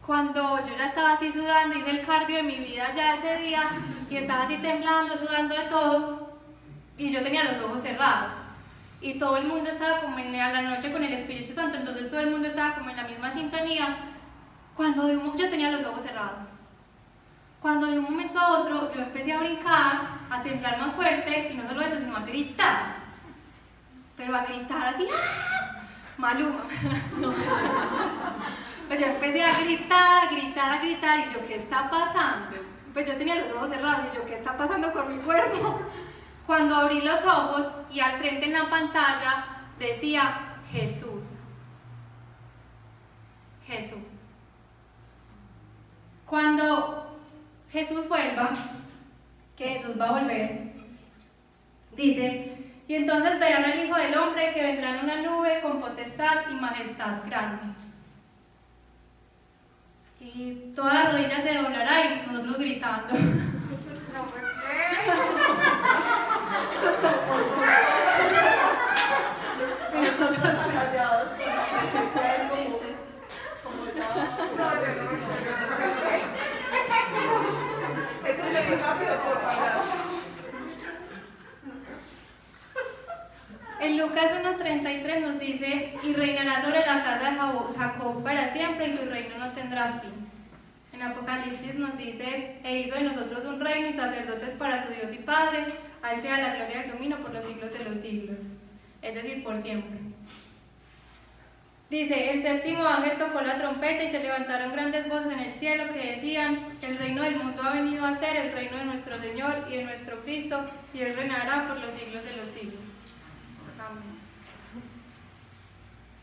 Cuando yo ya estaba así sudando, hice el cardio de mi vida ya ese día y estaba así temblando, sudando de todo y yo tenía los ojos cerrados. Y todo el mundo estaba como en la noche con el Espíritu Santo, entonces todo el mundo estaba como en la misma sintonía. Yo tenía los ojos cerrados. Cuando de un momento a otro yo empecé a brincar, a temblar más fuerte, y no solo eso, sino a gritar. Pero a gritar así, ¡ah! Maluma. Pues yo empecé a gritar, y yo, ¿qué está pasando? Pues yo tenía los ojos cerrados y yo, ¿qué está pasando con mi cuerpo? Cuando abrí los ojos y al frente en la pantalla decía Jesús. Jesús. Cuando Jesús vuelva, que Jesús va a volver, dice, y entonces verán al Hijo del Hombre que vendrá en una nube con potestad y majestad grande. Y toda la rodilla se doblará y nosotros gritando. No, pues qué. Callados, como estaba. No, yo no me acuerdo. Eso le dio rápido por gracias. En Lucas 1:33 nos dice, y reinará sobre la casa de Jacob para siempre y su reino no tendrá fin. En Apocalipsis nos dice, e hizo de nosotros un reino y sacerdotes para su Dios y Padre, a él sea la gloria y el dominio por los siglos de los siglos, es decir, por siempre. Dice, el séptimo ángel tocó la trompeta y se levantaron grandes voces en el cielo que decían, el reino del mundo ha venido a ser el reino de nuestro Señor y de nuestro Cristo, y él reinará por los siglos de los siglos. Amén.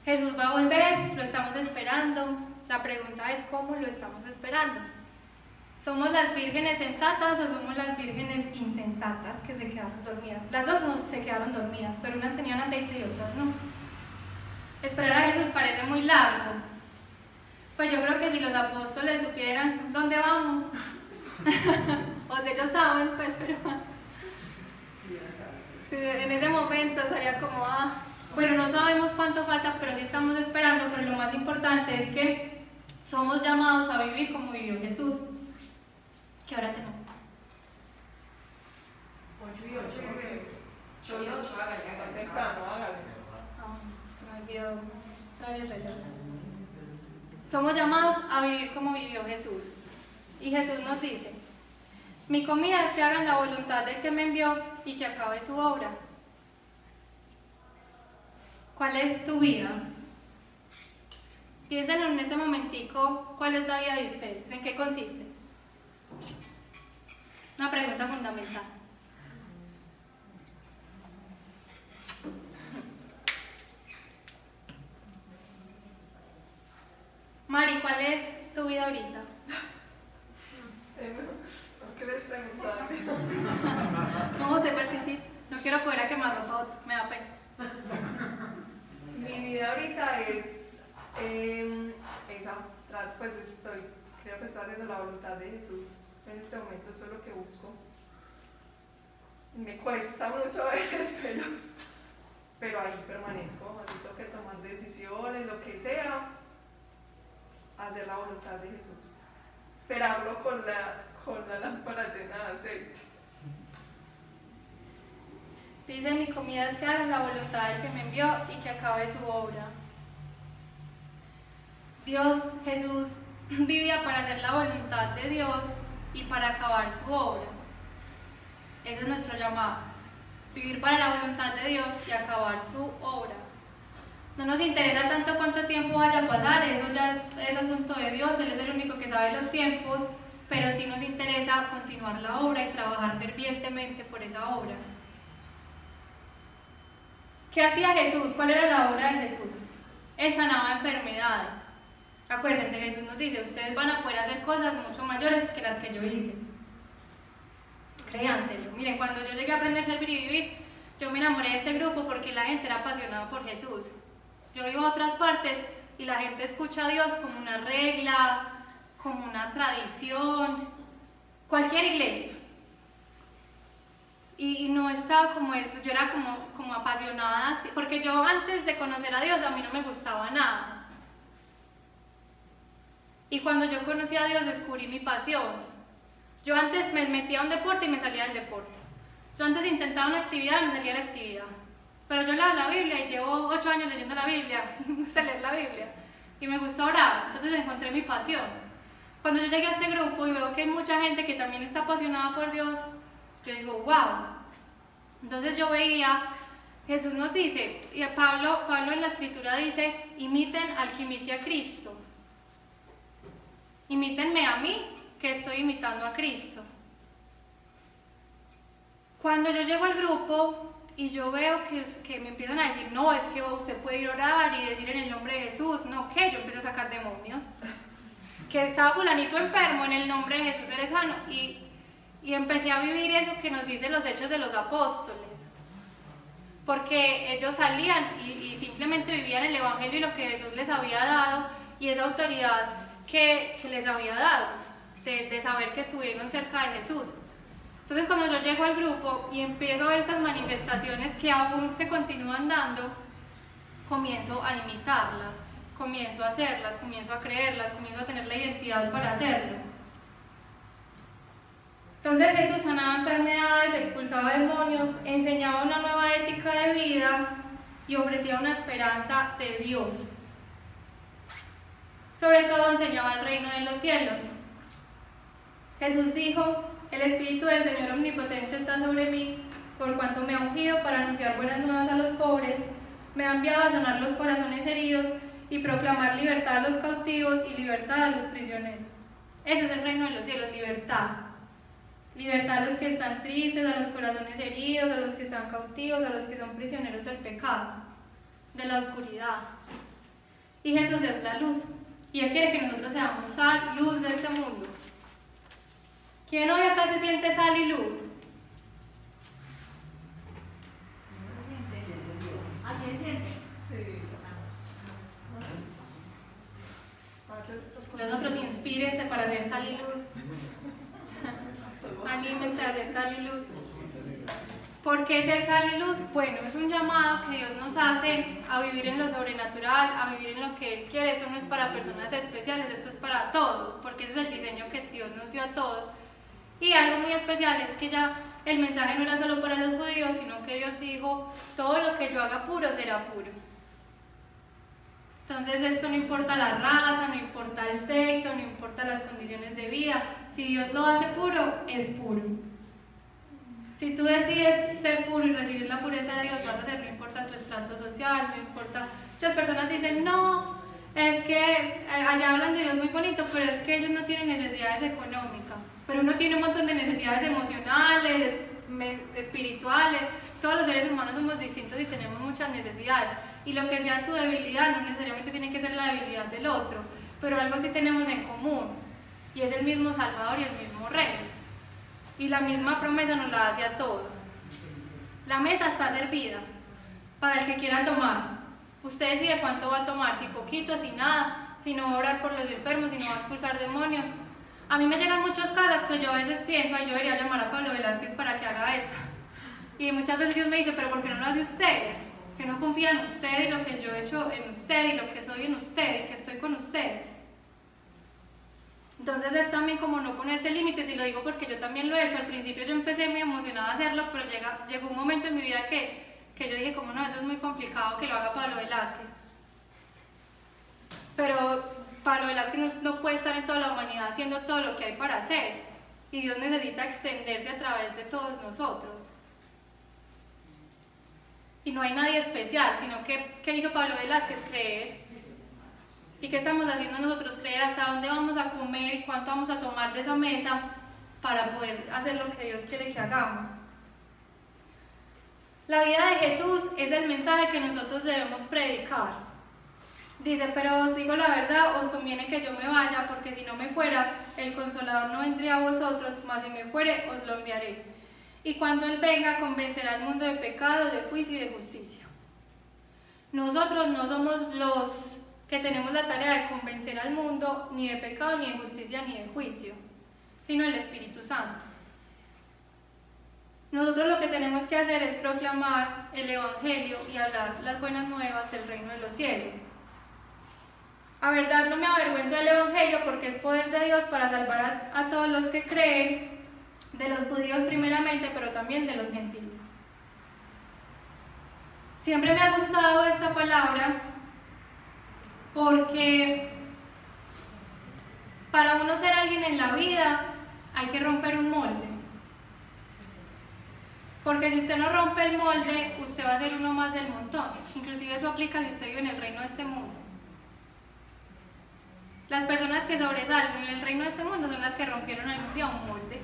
Jesús va a volver, lo estamos esperando. La pregunta es, ¿cómo lo estamos esperando? ¿Somos las vírgenes sensatas o somos las vírgenes insensatas que se quedaron dormidas? Las dos no se quedaron dormidas, pero unas tenían aceite y otras no. Esperar a Jesús parece muy largo. Pues yo creo que si los apóstoles supieran dónde vamos, o de ellos saben, pues, pero en ese momento sería como, bueno, no sabemos cuánto falta, pero sí estamos esperando, pero lo más importante es que somos llamados a vivir como vivió Jesús. Que ahora tenemos 8 y 8. 8 y 8, hágale, hágale. Temprano, hágale. Se me olvidó traer el reloj. Somos llamados a vivir como vivió Jesús. Y Jesús nos dice, mi comida es que hagan la voluntad del que me envió y que acabe su obra. ¿Cuál es tu vida? Piensen en este momentico, ¿cuál es la vida de ustedes? ¿En qué consiste? Una pregunta fundamental. Mari, ¿cuál es tu vida ahorita? ¿No quieres preguntarme? No sé participar. No quiero coger a quemar ropa a otro, me da pena. Mi vida ahorita es pues creo que estoy haciendo la voluntad de Jesús. En este momento eso es lo que busco. Me cuesta mucho a veces, pero ahí permanezco. Así tengo que tomar decisiones, lo que sea, hacer la voluntad de Jesús. Esperarlo con la lámpara llena de aceite. Dice, mi comida es que hagan la voluntad del que me envió y que acabe su obra. Dios, Jesús, vivía para hacer la voluntad de Dios y para acabar su obra. Ese es nuestro llamado. Vivir para la voluntad de Dios y acabar su obra. No nos interesa tanto cuánto tiempo vaya a pasar, eso ya es asunto de Dios, Él es el único que sabe los tiempos, pero sí nos interesa continuar la obra y trabajar fervientemente por esa obra. ¿Qué hacía Jesús? ¿Cuál era la obra de Jesús? Él sanaba enfermedades. Acuérdense, Jesús nos dice, ustedes van a poder hacer cosas mucho mayores que las que yo hice. Créanselo. Miren, cuando yo llegué a aprender a servir y vivir, yo me enamoré de este grupo porque la gente era apasionada por Jesús. Yo iba a otras partes y la gente escucha a Dios como una regla, como una tradición, cualquier iglesia. Y no estaba como eso, yo era como apasionada, porque yo antes de conocer a Dios a mí no me gustaba nada. Y cuando yo conocí a Dios descubrí mi pasión. Yo antes me metía a un deporte y me salía del deporte. Yo antes intentaba una actividad y me salía de la actividad. Pero yo leo la Biblia y llevo 8 años leyendo la Biblia, y me gusta leer la Biblia. Y me gusta orar, entonces encontré mi pasión. Cuando yo llegué a este grupo y veo que hay mucha gente que también está apasionada por Dios, yo digo, wow. Entonces yo veía, Jesús nos dice, y Pablo en la escritura dice, imiten al que imite a Cristo. imítenme a mí, que estoy imitando a Cristo. Cuando yo llego al grupo y yo veo que me empiezan a decir, no, es que usted puede ir a orar y decir en el nombre de Jesús, no, ¿qué? Yo empecé a sacar demonios. Que estaba fulanito enfermo, en el nombre de Jesús eres sano. Y empecé a vivir eso que nos dicen los Hechos de los Apóstoles. Porque ellos salían y simplemente vivían el Evangelio y lo que Jesús les había dado y esa autoridad que les había dado, de saber que estuvieron cerca de Jesús. Entonces cuando yo llego al grupo y empiezo a ver estas manifestaciones que aún se continúan dando, comienzo a imitarlas, comienzo a hacerlas, comienzo a creerlas, comienzo a tener la identidad para hacerlo. Entonces Jesús sanaba enfermedades, expulsaba demonios, enseñaba una nueva ética de vida y ofrecía una esperanza de Dios. Sobre todo enseñaba el reino de los cielos. Jesús dijo: el Espíritu del Señor Omnipotente está sobre mí, por cuanto me ha ungido para anunciar buenas nuevas a los pobres, me ha enviado a sanar los corazones heridos y proclamar libertad a los cautivos y libertad a los prisioneros. Ese es el reino de los cielos, libertad. Libertad a los que están tristes, a los corazones heridos, a los que están cautivos, a los que son prisioneros del pecado, de la oscuridad. Y Jesús es la luz, y Él quiere que nosotros seamos sal, luz de este mundo. ¿Quién hoy acá se siente sal y luz? ¿A quién siente? Sí. Los otros inspírense para hacer sal y luz. Anímense a hacer sal y luz. ¿Por qué ser sal y luz? Bueno, es un llamado que Dios nos hace a vivir en lo sobrenatural, a vivir en lo que Él quiere. Eso no es para personas especiales, esto es para todos, porque ese es el diseño que Dios nos dio a todos. Y algo muy especial es que ya el mensaje no era solo para los judíos, sino que Dios dijo: todo lo que yo haga puro será puro. Entonces esto no importa la raza, no importa el sexo, no importa las condiciones de vida. Si Dios lo hace puro, es puro. Si tú decides ser puro y recibir la pureza de Dios, vas a hacer, no importa tu estrato social, no importa. Muchas personas dicen: no, es que allá hablan de Dios muy bonito, pero es que ellos no tienen necesidades económicas. Pero uno tiene un montón de necesidades emocionales, espirituales. Todos los seres humanos somos distintos y tenemos muchas necesidades. Y lo que sea tu debilidad no necesariamente tiene que ser la debilidad del otro, pero algo sí tenemos en común, y es el mismo Salvador y el mismo Rey. Y la misma promesa nos la hace a todos. La mesa está servida para el que quiera tomar. Usted decide cuánto va a tomar, si poquito, si nada, si no va a orar por los enfermos, si no va a expulsar demonios. A mí me llegan muchos casos que yo a veces pienso: ay, yo debería llamar a Pablo Velázquez para que haga esto. Y muchas veces Dios me dice: pero ¿por qué no lo hace usted? Que no confía en usted y lo que yo he hecho en usted y lo que soy en usted y que estoy con usted. Entonces es también como no ponerse límites, y lo digo porque yo también lo he hecho. Al principio yo empecé muy emocionada a hacerlo, pero llegó un momento en mi vida que yo dije: como no, eso es muy complicado que lo haga Pablo Velázquez. Pero Pablo Velázquez no puede estar en toda la humanidad haciendo todo lo que hay para hacer, y Dios necesita extenderse a través de todos nosotros. Y no hay nadie especial, sino que ¿qué hizo Pablo Velázquez? Creer. ¿Y qué estamos haciendo nosotros? Creer hasta dónde vamos a comer y cuánto vamos a tomar de esa mesa para poder hacer lo que Dios quiere que hagamos. La vida de Jesús es el mensaje que nosotros debemos predicar. Dice: pero os digo la verdad, os conviene que yo me vaya, porque si no me fuera, el Consolador no vendría a vosotros, mas si me fuere, os lo enviaré. Y cuando Él venga, convencerá al mundo de pecado, de juicio y de justicia. Nosotros no somos los que tenemos la tarea de convencer al mundo ni de pecado, ni de justicia, ni de juicio, sino el Espíritu Santo. Nosotros lo que tenemos que hacer es proclamar el Evangelio y hablar las buenas nuevas del reino de los cielos. A verdad no me avergüenzo del Evangelio, porque es poder de Dios para salvar a todos los que creen, de los judíos primeramente, pero también de los gentiles. Siempre me ha gustado esta palabra, porque para uno ser alguien en la vida hay que romper un molde. Porque si usted no rompe el molde, usted va a ser uno más del montón. Inclusive eso aplica si usted vive en el reino de este mundo. Las personas que sobresalen en el reino de este mundo son las que rompieron algún día un molde.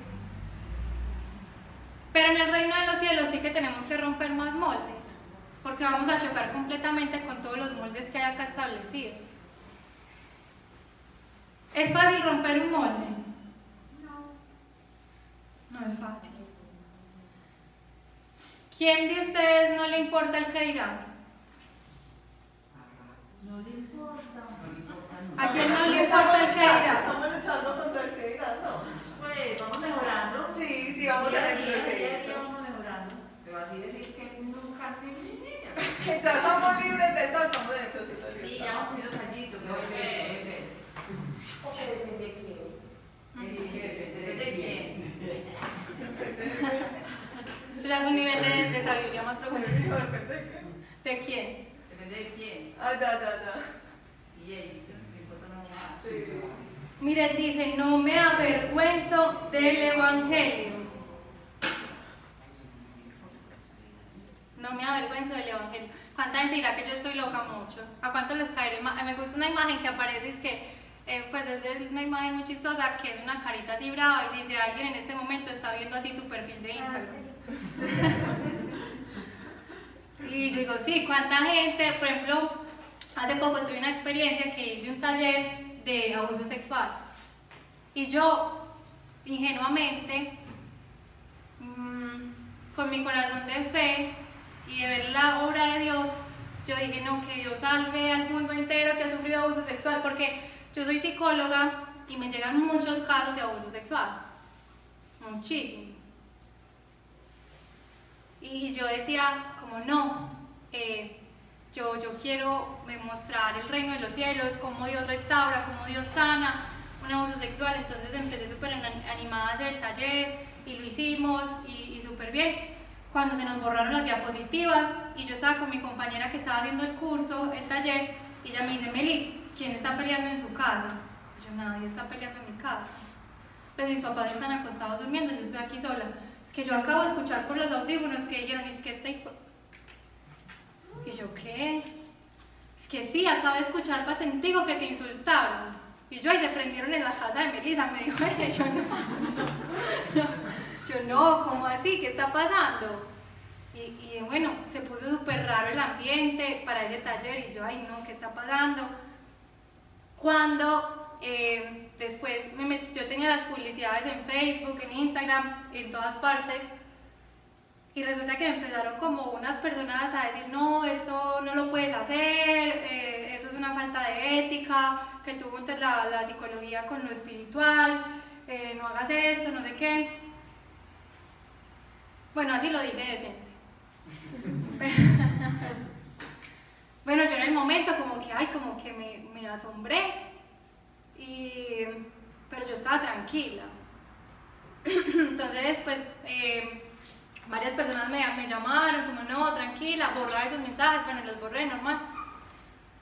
Pero en el reino de los cielos sí que tenemos que romper más moldes, porque vamos a chocar completamente con todos los moldes que hay acá establecidos. ¿Es fácil romper un molde? No es fácil. ¿Quién de ustedes no le importa el que dirá? No le importa. ¿A quién no le importa el que dirá? Estamos luchando contra el que dirá, ¿no? Pues vamos mejorando. Sí, vamos a ver eso. Vamos mejorando. Pero así decir que nunca me niña. Que ya somos libres de todo, estamos en el proceso de Sí, ya hemos comido callito, que hoy ve. Porque depende de quién. Sí, es que depende de quién. Eso ya es un nivel de sabiduría más profundo. ¿De quién? Depende de quién. Ah, ya. Sí, no importa nada más. Sí. Miren, dice, no me avergüenzo del Evangelio. No me avergüenzo del Evangelio. ¿Cuánta gente dirá que yo estoy loca mucho? ¿A cuánto les caeré? Me gusta una imagen que aparece, es que, pues es una imagen muy chistosa, que es una carita así brava y dice, alguien en este momento está viendo así tu perfil de Instagram. Y yo digo, sí, ¿cuánta gente? Por ejemplo, hace poco tuve una experiencia que hice un taller de abuso sexual. Y yo, ingenuamente, con mi corazón de fe y de ver la obra de Dios, yo dije, no, que Dios salve al mundo entero que ha sufrido abuso sexual, porque yo soy psicóloga y me llegan muchos casos de abuso sexual, muchísimo. Y yo decía, como no, yo quiero mostrar el reino de los cielos, cómo Dios restaura, cómo Dios sana un abuso sexual. Entonces empecé súper animada a hacer el taller y lo hicimos y súper bien. Cuando se nos borraron las diapositivas y yo estaba con mi compañera que estaba haciendo el curso, el taller, y ella me dice, Meli, ¿quién está peleando en su casa? Y yo, nadie está peleando en mi casa. Pues mis papás están acostados durmiendo, yo estoy aquí sola. Es que yo acabo de escuchar por los audífonos que dijeron, es que este hijo... Y yo, ¿qué? Es que sí, acabo de escuchar patentigo que te insultaron. Y yo, ahí se prendieron en la casa de Melissa, me dijo ella, yo no. Yo no, ¿cómo así? ¿Qué está pasando? Y bueno, se puso súper raro el ambiente para ese taller y yo, ay no, ¿qué está pasando? Cuando después yo tenía las publicidades en Facebook, en Instagram, en todas partes, y resulta que me empezaron como unas personas a decir, no, esto no lo puedes hacer, eso es una falta de ética, que tú juntes la psicología con lo espiritual, no hagas esto, no sé qué. Bueno, así lo dije decente. Bueno, yo en el momento como que me asombré, pero yo estaba tranquila. Entonces, pues, varias personas me llamaron, como no, tranquila, borra esos mensajes, bueno, los borré normal.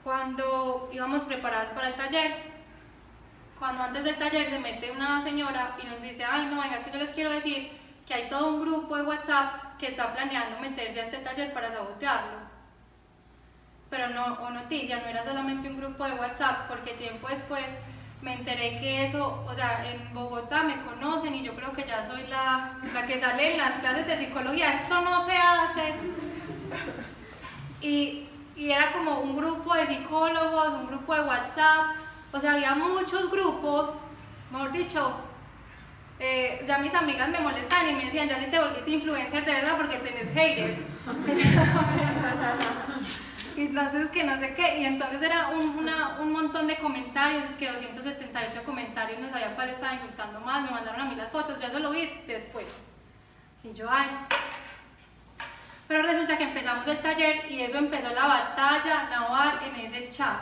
Cuando íbamos preparadas para el taller, cuando antes del taller se mete una señora y nos dice, ay no, venga, es que yo les quiero decir que hay todo un grupo de WhatsApp que está planeando meterse a este taller para sabotearlo. Pero no, o noticia, no era solamente un grupo de WhatsApp, porque tiempo después me enteré que eso, o sea, en Bogotá me conocen y yo creo que ya soy la que sale en las clases de psicología, esto no se hace. Y era como un grupo de psicólogos, un grupo de WhatsApp, o sea, había muchos grupos, mejor dicho, ya mis amigas me molestaban y me decían, ya si te volviste influencer de verdad porque tenés haters. Y entonces que no sé qué, y entonces era un montón de comentarios, que 278 comentarios, no sabía cuál estaba insultando más, me mandaron a mí las fotos, yo eso lo vi después. Y yo, ay. Pero resulta que empezamos el taller y eso empezó la batalla naval en ese chat.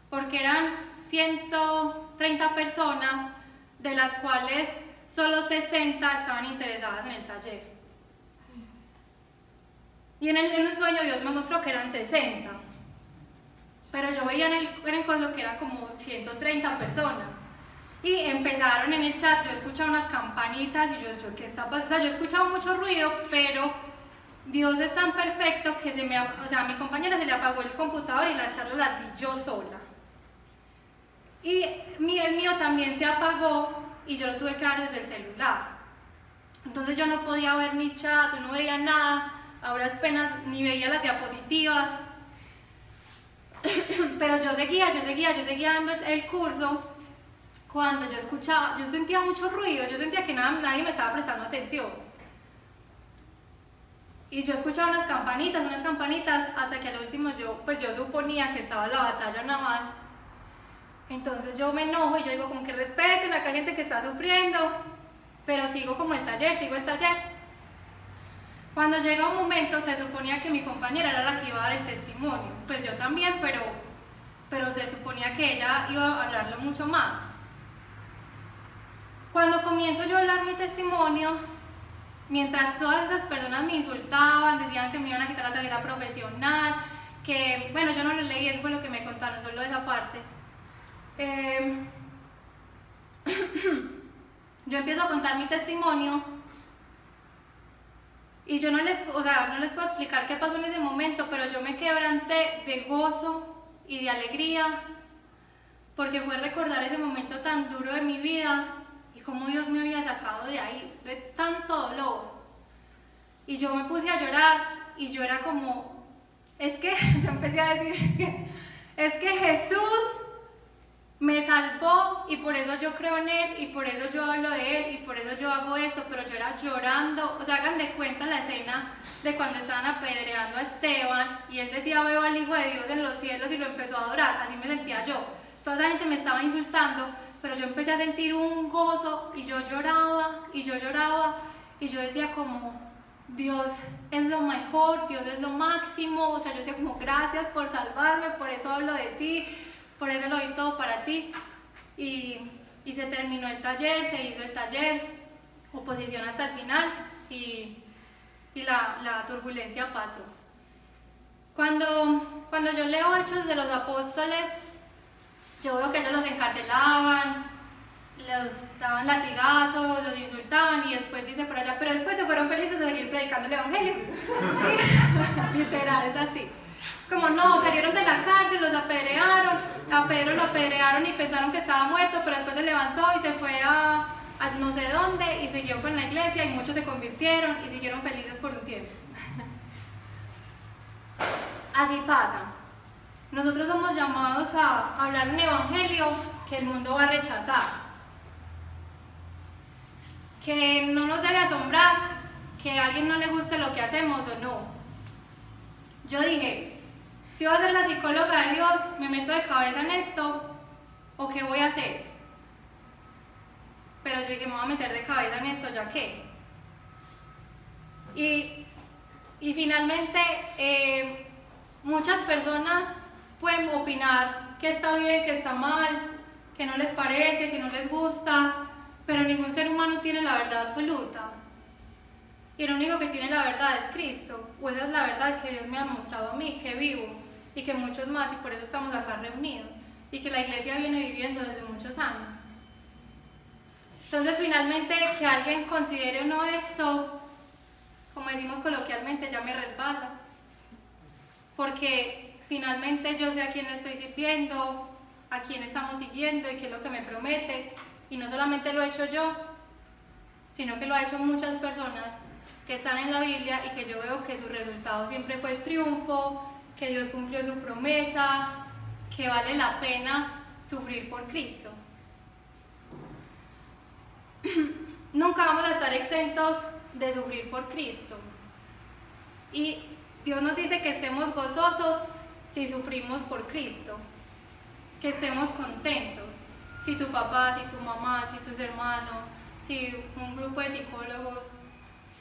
Porque eran 130 personas, de las cuales solo 60 estaban interesadas en el taller. Y en un sueño Dios me mostró que eran 60. Pero yo veía en el coso que eran como 130 personas. Y empezaron en el chat, yo escuchaba unas campanitas y yo ¿qué está pasando? O sea, yo escuchaba mucho ruido, pero Dios es tan perfecto que a mi compañera se le apagó el computador y la charla la di yo sola. Y el mío también se apagó y yo lo tuve que dar desde el celular. Entonces yo no podía ver ni chat, yo no veía nada, ahora apenas ni veía las diapositivas. Pero yo seguía dando el curso. Cuando yo escuchaba, yo sentía mucho ruido, yo sentía que nadie me estaba prestando atención. Y yo escuchaba unas campanitas, hasta que al último yo suponía que estaba la batalla naval. Entonces yo me enojo y yo digo como que respeten, acá hay gente que está sufriendo, pero sigo el taller. Cuando llega un momento, se suponía que mi compañera era la que iba a dar el testimonio, pues yo también, pero se suponía que ella iba a hablarlo mucho más. Cuando comienzo yo a hablar mi testimonio, mientras todas esas personas me insultaban, decían que me iban a quitar la tarjeta profesional, que, bueno, yo no lo leí, eso fue lo que me contaron, solo esa parte. Yo empiezo a contar mi testimonio y yo no les puedo explicar qué pasó en ese momento, pero yo me quebranté de gozo y de alegría, porque fue recordar ese momento tan duro de mi vida y cómo Dios me había sacado de ahí, de tanto dolor. Y yo me puse a llorar y yo era como, es que yo empecé a decir, es que Jesús me salvó y por eso yo creo en Él y por eso yo hablo de Él y por eso yo hago esto, pero yo era llorando. O sea, hagan de cuenta la escena de cuando estaban apedreando a Esteban y él decía, veo al Hijo de Dios en los cielos, y lo empezó a adorar. Así me sentía yo. Toda esa gente me estaba insultando, pero yo empecé a sentir un gozo y yo lloraba y yo decía como, Dios es lo mejor, Dios es lo máximo. O sea, yo decía como, gracias por salvarme, por eso hablo de ti, por eso lo doy todo para ti. Y se terminó el taller, se hizo el taller, oposición hasta el final y la turbulencia pasó. Cuando yo leo Hechos de los Apóstoles, yo veo que ellos los encarcelaban, los daban latigazos, los insultaban y después dice por allá, pero después se fueron felices a seguir predicando el evangelio. Literal, es así. Es como, no, salieron de la cárcel, los apedrearon, a Pedro lo apedrearon y pensaron que estaba muerto, pero después se levantó y se fue a no sé dónde y siguió con la iglesia y muchos se convirtieron y siguieron felices por un tiempo. Así pasa. Nosotros somos llamados a hablar un evangelio que el mundo va a rechazar, que no nos debe asombrar que a alguien no le guste lo que hacemos o no. Yo dije, si voy a ser la psicóloga de Dios, ¿me meto de cabeza en esto o qué voy a hacer? Pero yo dije, me voy a meter de cabeza en esto, ¿ya qué? Y finalmente muchas personas pueden opinar que está bien, que está mal, que no les parece, que no les gusta, pero ningún ser humano tiene la verdad absoluta. Y el único que tiene la verdad es Cristo, o esa es la verdad que Dios me ha mostrado a mí, que vivo, y que muchos más, y por eso estamos acá reunidos, y que la iglesia viene viviendo desde muchos años. Entonces, finalmente, que alguien considere o no esto, como decimos coloquialmente, ya me resbala, porque finalmente yo sé a quién le estoy sirviendo, a quién estamos siguiendo y qué es lo que me promete, y no solamente lo he hecho yo, sino que lo han hecho muchas personas que están en la Biblia y que yo veo que su resultado siempre fue el triunfo, que Dios cumplió su promesa, que vale la pena sufrir por Cristo. Nunca vamos a estar exentos de sufrir por Cristo. Y Dios nos dice que estemos gozosos si sufrimos por Cristo, que estemos contentos. Si tu papá, si tu mamá, si tus hermanos, si un grupo de psicólogos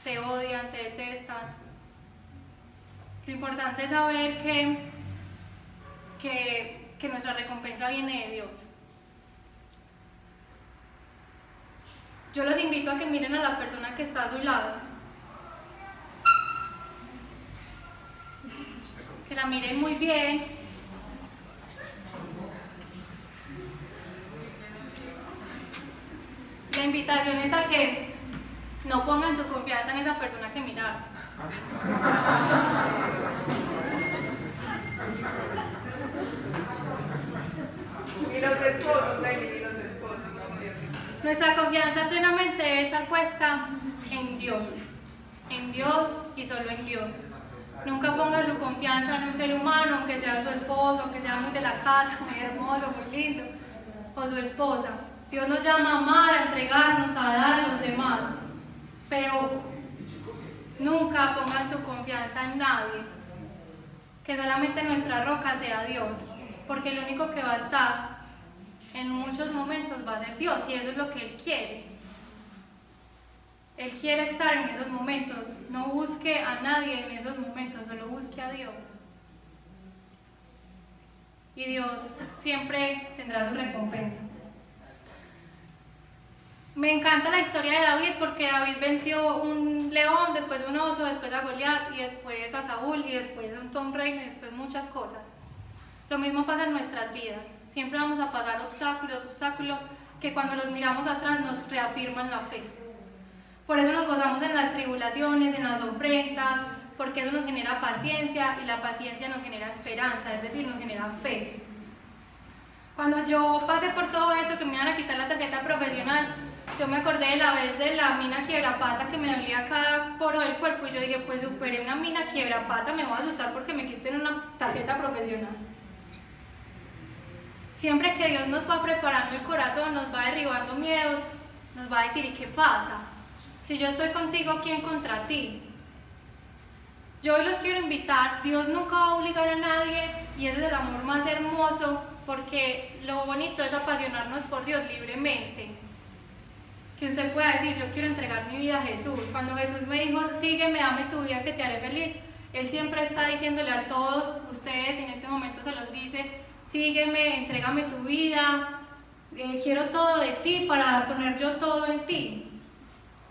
te odian, te detestan. Lo importante es saber que nuestra recompensa viene de Dios. Yo los invito a que miren a la persona que está a su lado, que la miren muy bien, la invitación es a que no pongan su confianza en esa persona que miraron. Y los esposos, Leli, y los esposos. Nuestra confianza plenamente debe estar puesta en Dios y solo en Dios. Nunca ponga su confianza en un ser humano, aunque sea su esposo, aunque sea muy de la casa, muy hermoso, muy lindo, o su esposa. Dios nos llama a amar, a entregarnos, a dar a los demás, pero nunca pongan su confianza en nadie, que solamente nuestra roca sea Dios, porque el único que va a estar en muchos momentos va a ser Dios, y eso es lo que Él quiere. Él quiere estar en esos momentos. No busque a nadie en esos momentos, solo busque a Dios. Y Dios siempre tendrá su recompensa. Me encanta la historia de David porque David venció un león, después un oso, después a Goliat, y después a Saúl, y después a un reino, y después muchas cosas. Lo mismo pasa en nuestras vidas. Siempre vamos a pasar obstáculos que cuando los miramos atrás nos reafirman la fe. Por eso nos gozamos en las tribulaciones, en las ofrendas, porque eso nos genera paciencia y la paciencia nos genera esperanza, es decir, nos genera fe. Cuando yo pasé por todo eso, que me iban a quitar la tarjeta profesional, yo me acordé de la vez de la mina quiebrapata que me dolía cada poro del cuerpo y yo dije, pues superé una mina quiebrapata, me voy a asustar porque me quiten una tarjeta profesional. Siempre que Dios nos va preparando el corazón, nos va derribando miedos, nos va a decir, ¿y qué pasa? Si yo estoy contigo, ¿quién contra ti? Yo hoy los quiero invitar, Dios nunca va a obligar a nadie y ese es el amor más hermoso porque lo bonito es apasionarnos por Dios libremente. Que usted pueda decir, yo quiero entregar mi vida a Jesús. Cuando Jesús me dijo, sígueme, dame tu vida que te haré feliz, Él siempre está diciéndole a todos ustedes, y en este momento se los dice, sígueme, entrégame tu vida, quiero todo de ti para poner yo todo en ti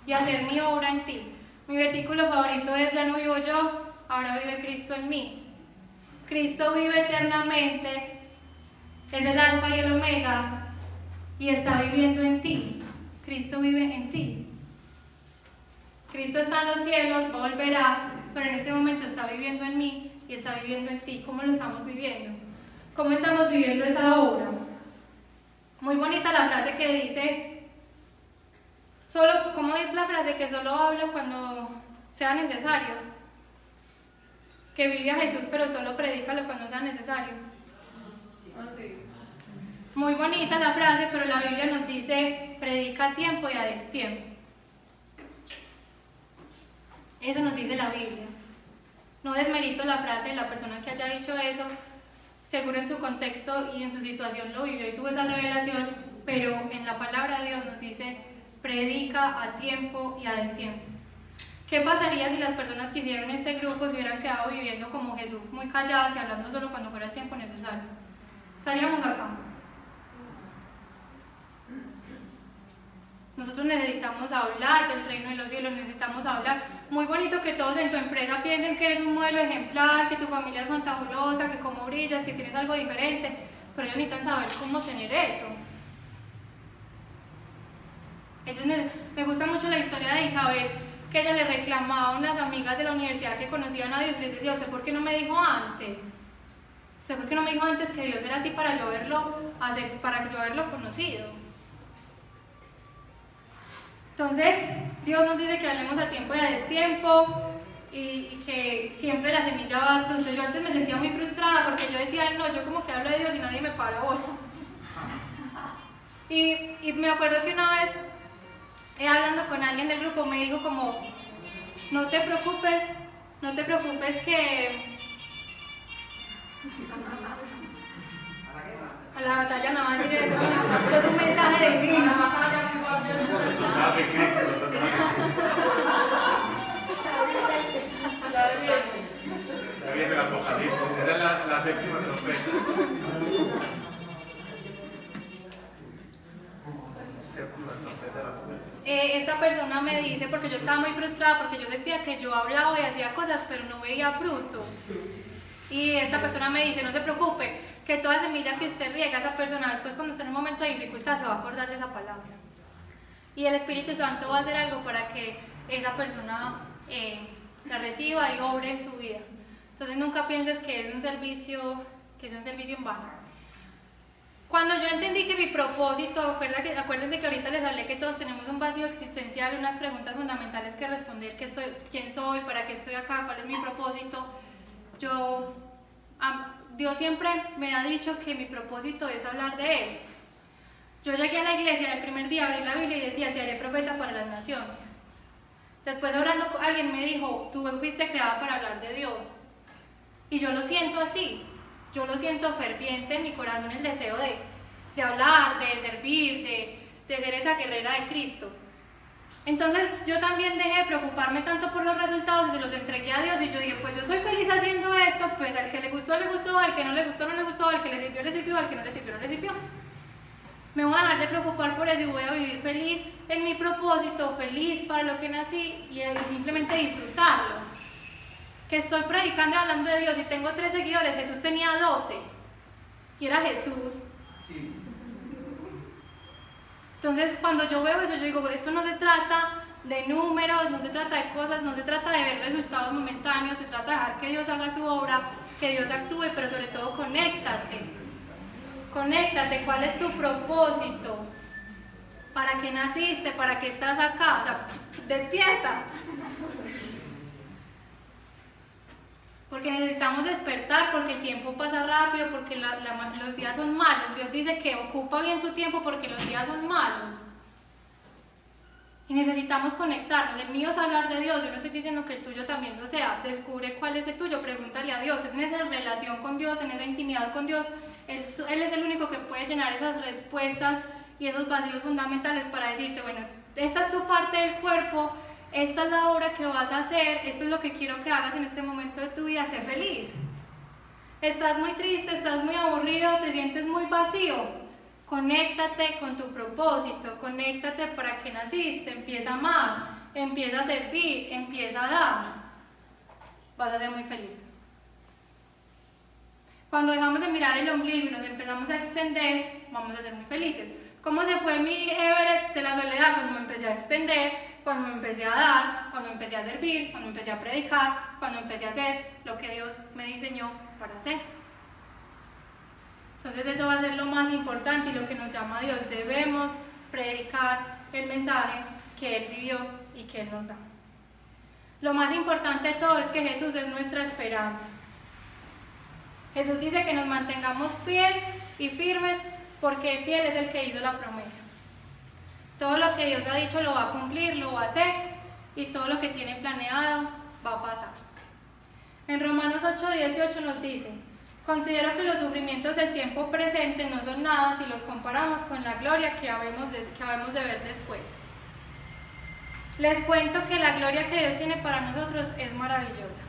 y hacer mi obra en ti. Mi versículo favorito es, ya no vivo yo, ahora vive Cristo en mí. Cristo vive eternamente, es el alfa y el omega y está viviendo en ti. Cristo vive en ti. Cristo está en los cielos, volverá, pero en este momento está viviendo en mí y está viviendo en ti. ¿Cómo lo estamos viviendo? ¿Cómo estamos viviendo esa obra? Muy bonita la frase que dice, ¿cómo es la frase? Que solo habla cuando sea necesario. Que vive a Jesús, pero solo predícalo cuando sea necesario. Muy bonita la frase, pero la Biblia nos dice, predica a tiempo y a destiempo. Eso nos dice la Biblia. No desmerito la frase de la persona que haya dicho eso, seguro en su contexto y en su situación lo vivió y tuvo esa revelación, pero en la palabra de Dios nos dice, predica a tiempo y a destiempo. ¿Qué pasaría si las personas que hicieron este grupo se hubieran quedado viviendo como Jesús, muy calladas y hablando solo cuando fuera el tiempo necesario? Estaríamos acá. Nosotros necesitamos hablar del reino de los cielos, necesitamos hablar. Muy bonito que todos en tu empresa piensen que eres un modelo ejemplar, que tu familia es fantabulosa, que como brillas, que tienes algo diferente, pero ellos necesitan saber cómo tener eso. Me gusta mucho la historia de Isabel, que ella le reclamaba a unas amigas de la universidad que conocían a Dios y les decía, ¿usted por qué no me dijo antes? ¿Usted por qué no me dijo antes que Dios era así para yo haberlo conocido? Entonces, Dios nos dice que hablemos a tiempo y a destiempo y que siempre la semilla va a dar fruto. Yo antes me sentía muy frustrada porque yo decía, ay no, yo como que hablo de Dios y nadie me para bola. Y me acuerdo que una vez, hablando con alguien del grupo, me dijo como, no te preocupes que a la batalla no va a decir eso, eso es un mensaje divino. Ya viene el Apocalipsis, esa es la séptima trompeta. Esta persona me dice, porque yo estaba muy frustrada, porque yo sentía que yo hablaba y hacía cosas, pero no veía frutos. Y esta persona me dice, no se preocupe, que toda semilla que usted riega, esa persona después cuando esté en un momento de dificultad se va a acordar de esa palabra. Y el Espíritu Santo va a hacer algo para que esa persona la reciba y obre en su vida. Entonces nunca pienses que es un servicio en vano. Cuando yo entendí que mi propósito, acuérdense que ahorita les hablé que todos tenemos un vacío existencial, unas preguntas fundamentales que responder, quién soy, para qué estoy acá, cuál es mi propósito. Dios siempre me ha dicho que mi propósito es hablar de Él. Yo llegué a la iglesia el primer día, abrí la Biblia y decía, te haré profeta para las naciones. Después orando, alguien me dijo, tú fuiste creada para hablar de Dios. Y yo lo siento así. Yo lo siento ferviente en mi corazón, el deseo de hablar, de servir, de ser esa guerrera de Cristo. Entonces yo también dejé de preocuparme tanto por los resultados y se los entregué a Dios y yo dije, pues yo soy feliz haciendo esto, pues al que le gustó, al que no le gustó, no le gustó, al que le sirvió, al que no le sirvió, no le sirvió. Me voy a dejar de preocupar por eso y voy a vivir feliz en mi propósito, feliz para lo que nací y simplemente disfrutarlo. Que estoy predicando y hablando de Dios y tengo 3 seguidores, Jesús tenía 12 y era Jesús. Sí. Entonces cuando yo veo eso, yo digo, eso no se trata de números, no se trata de cosas, no se trata de ver resultados momentáneos, se trata de dejar que Dios haga su obra, que Dios actúe, pero sobre todo conéctate. Conéctate, ¿cuál es tu propósito? ¿Para qué naciste? ¿Para qué estás acá? O sea, despierta. Porque necesitamos despertar, porque el tiempo pasa rápido, porque los días son malos. Dios dice que ocupa bien tu tiempo porque los días son malos. Y necesitamos conectarnos. El mío es hablar de Dios, yo no estoy diciendo que el tuyo también lo sea. Descubre cuál es el tuyo, pregúntale a Dios. Es en esa relación con Dios, en esa intimidad con Dios. Él es el único que puede llenar esas respuestas y esos vacíos fundamentales para decirte, bueno, esta es tu parte del cuerpo, esta es la obra que vas a hacer, esto es lo que quiero que hagas en este momento de tu vida, sé feliz. Estás muy triste, estás muy aburrido, te sientes muy vacío. Conéctate con tu propósito, conéctate para qué naciste, empieza a amar, empieza a servir, empieza a dar. Vas a ser muy feliz. Cuando dejamos de mirar el ombligo y nos empezamos a extender, vamos a ser muy felices. ¿Cómo se fue mi Everest de la soledad? Cuando me empecé a extender, cuando me empecé a dar, cuando empecé a servir, cuando empecé a predicar, cuando empecé a hacer lo que Dios me diseñó para hacer. Entonces eso va a ser lo más importante y lo que nos llama a Dios. Debemos predicar el mensaje que Él vivió y que Él nos da. Lo más importante de todo es que Jesús es nuestra esperanza. Jesús dice que nos mantengamos fieles y firmes porque fiel es el que hizo la promesa. Todo lo que Dios ha dicho lo va a cumplir, lo va a hacer y todo lo que tiene planeado va a pasar. En Romanos 8:18 nos dice: considero que los sufrimientos del tiempo presente no son nada si los comparamos con la gloria que habemos de ver después. Les cuento que la gloria que Dios tiene para nosotros es maravillosa.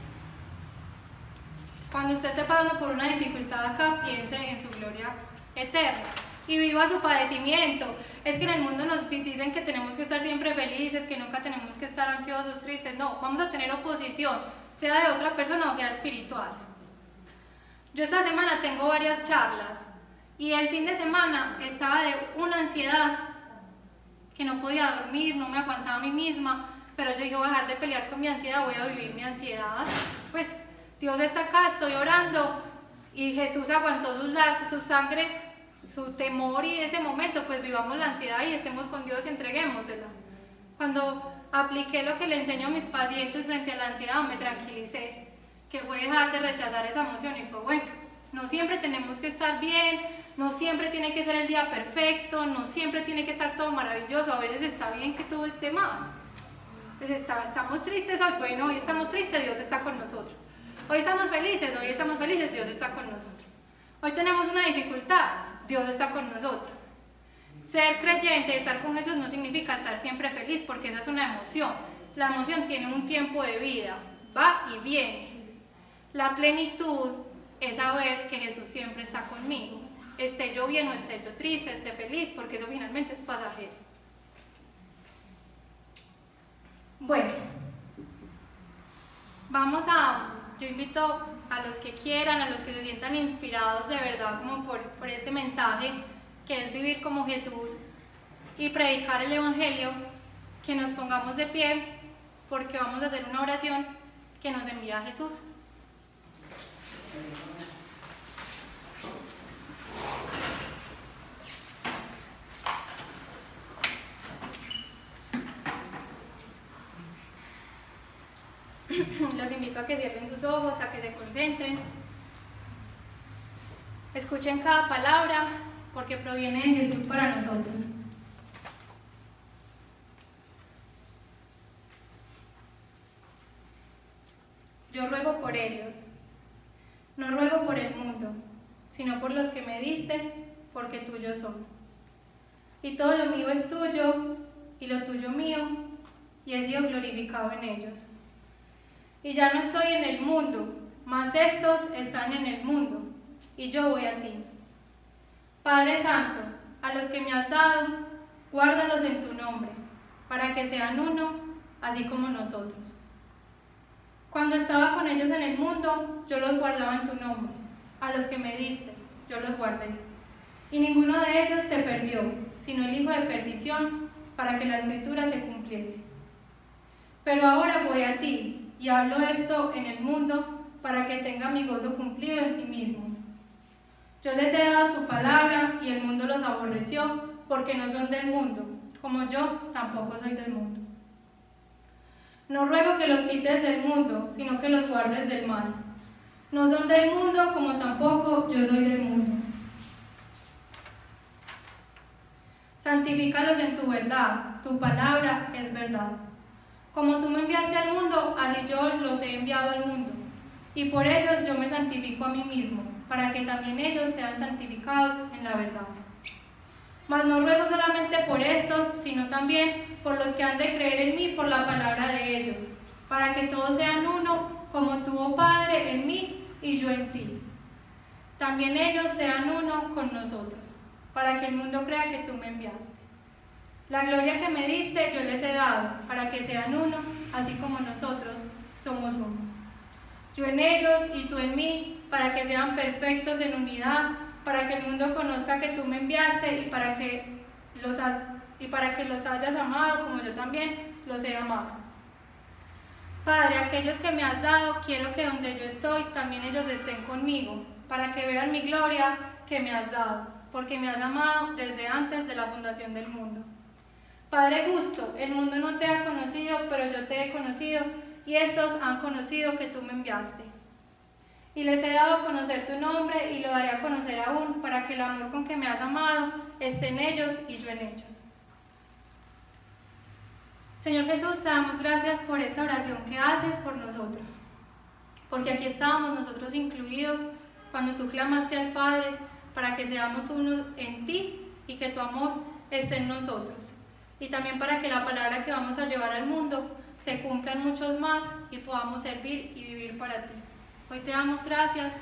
Cuando usted esté pasando por una dificultad acá, piense en su gloria eterna y viva su padecimiento. Es que en el mundo nos dicen que tenemos que estar siempre felices, que nunca tenemos que estar ansiosos, tristes. No, vamos a tener oposición, sea de otra persona o sea espiritual. Yo esta semana tengo varias charlas y el fin de semana estaba de una ansiedad que no podía dormir, no me aguantaba a mí misma, pero yo dije, voy a dejar de pelear con mi ansiedad, voy a vivir mi ansiedad. Pues Dios está acá, estoy orando y Jesús aguantó su sangre, su temor y ese momento, pues vivamos la ansiedad y estemos con Dios y entreguémosela. Cuando apliqué lo que le enseño a mis pacientes frente a la ansiedad, me tranquilicé, que fue dejar de rechazar esa emoción y fue bueno, no siempre tenemos que estar bien, no siempre tiene que ser el día perfecto, no siempre tiene que estar todo maravilloso, a veces está bien que todo esté mal. Pues estamos tristes hoy, bueno, hoy estamos tristes, Dios está con nosotros. Hoy estamos felices, Dios está con nosotros. Hoy tenemos una dificultad, Dios está con nosotros. Ser creyente, estar con Jesús no significa estar siempre feliz, porque esa es una emoción. La emoción tiene un tiempo de vida, va y viene. La plenitud es saber que Jesús siempre está conmigo. Esté yo bien o esté yo triste, esté feliz, porque eso finalmente es pasajero. Bueno, yo invito a los que quieran, a los que se sientan inspirados de verdad como por este mensaje, que es vivir como Jesús y predicar el Evangelio, que nos pongamos de pie, porque vamos a hacer una oración que nos envía Jesús. los invito a que cierren sus ojos, a que se concentren. Escuchen cada palabra porque proviene de Jesús para nosotros. Yo ruego por ellos. No ruego por el mundo, sino por los que me diste, porque tuyos son. Y todo lo mío es tuyo, y lo tuyo mío, y he sido glorificado en ellos. Y ya no estoy en el mundo, mas estos están en el mundo, y yo voy a ti. Padre Santo, a los que me has dado, guárdalos en tu nombre, para que sean uno, así como nosotros. Cuando estaba con ellos en el mundo, yo los guardaba en tu nombre. A los que me diste, yo los guardé. Y ninguno de ellos se perdió, sino el hijo de perdición, para que la escritura se cumpliese. Pero ahora voy a ti, y hablo esto en el mundo, para que tenga mi gozo cumplido en sí mismos. Yo les he dado tu palabra, y el mundo los aborreció, porque no son del mundo, como yo tampoco soy del mundo. No ruego que los quites del mundo, sino que los guardes del mal. No son del mundo, como tampoco yo soy del mundo. Santifícalos en tu verdad, tu palabra es verdad. Como tú me enviaste al mundo, así yo los he enviado al mundo. Y por ellos yo me santifico a mí mismo, para que también ellos sean santificados en la verdad. Mas no ruego solamente por estos, sino también por los que han de creer en mí por la palabra de ellos, para que todos sean uno, como tú, oh Padre, en mí y yo en ti. También ellos sean uno con nosotros, para que el mundo crea que tú me enviaste. La gloria que me diste yo les he dado, para que sean uno, así como nosotros somos uno. Yo en ellos y tú en mí, para que sean perfectos en unidad, para que el mundo conozca que tú me enviaste y para que los hayas amado como yo también los he amado. Padre, aquellos que me has dado, quiero que donde yo estoy, también ellos estén conmigo, para que vean mi gloria que me has dado, porque me has amado desde antes de la fundación del mundo. Padre justo, el mundo no te ha conocido, pero yo te he conocido, y estos han conocido que tú me enviaste. Y les he dado a conocer tu nombre y lo daré a conocer aún, para que el amor con que me has amado esté en ellos y yo en ellos. Señor Jesús, te damos gracias por esta oración que haces por nosotros, porque aquí estábamos nosotros incluidos cuando tú clamaste al Padre para que seamos uno en ti y que tu amor esté en nosotros, y también para que la palabra que vamos a llevar al mundo se cumpla en muchos más y podamos servir y vivir para ti. Hoy te damos gracias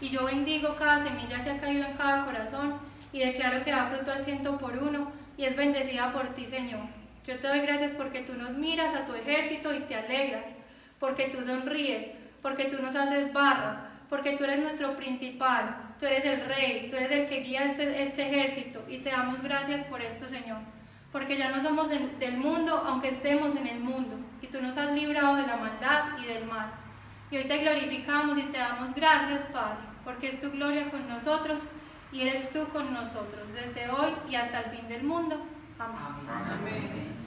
y yo bendigo cada semilla que ha caído en cada corazón y declaro que da fruto al 100 y es bendecida por ti, Señor. Yo te doy gracias porque tú nos miras a tu ejército y te alegras, porque tú sonríes, porque tú nos haces barra, porque tú eres nuestro principal, tú eres el rey, tú eres el que guía este ejército, y te damos gracias por esto, Señor, porque ya no somos del mundo, aunque estemos en el mundo, y tú nos has librado de la maldad y del mal. Y hoy te glorificamos y te damos gracias, Padre, porque es tu gloria con nosotros y eres tú con nosotros, desde hoy y hasta el fin del mundo. Amén. Amén.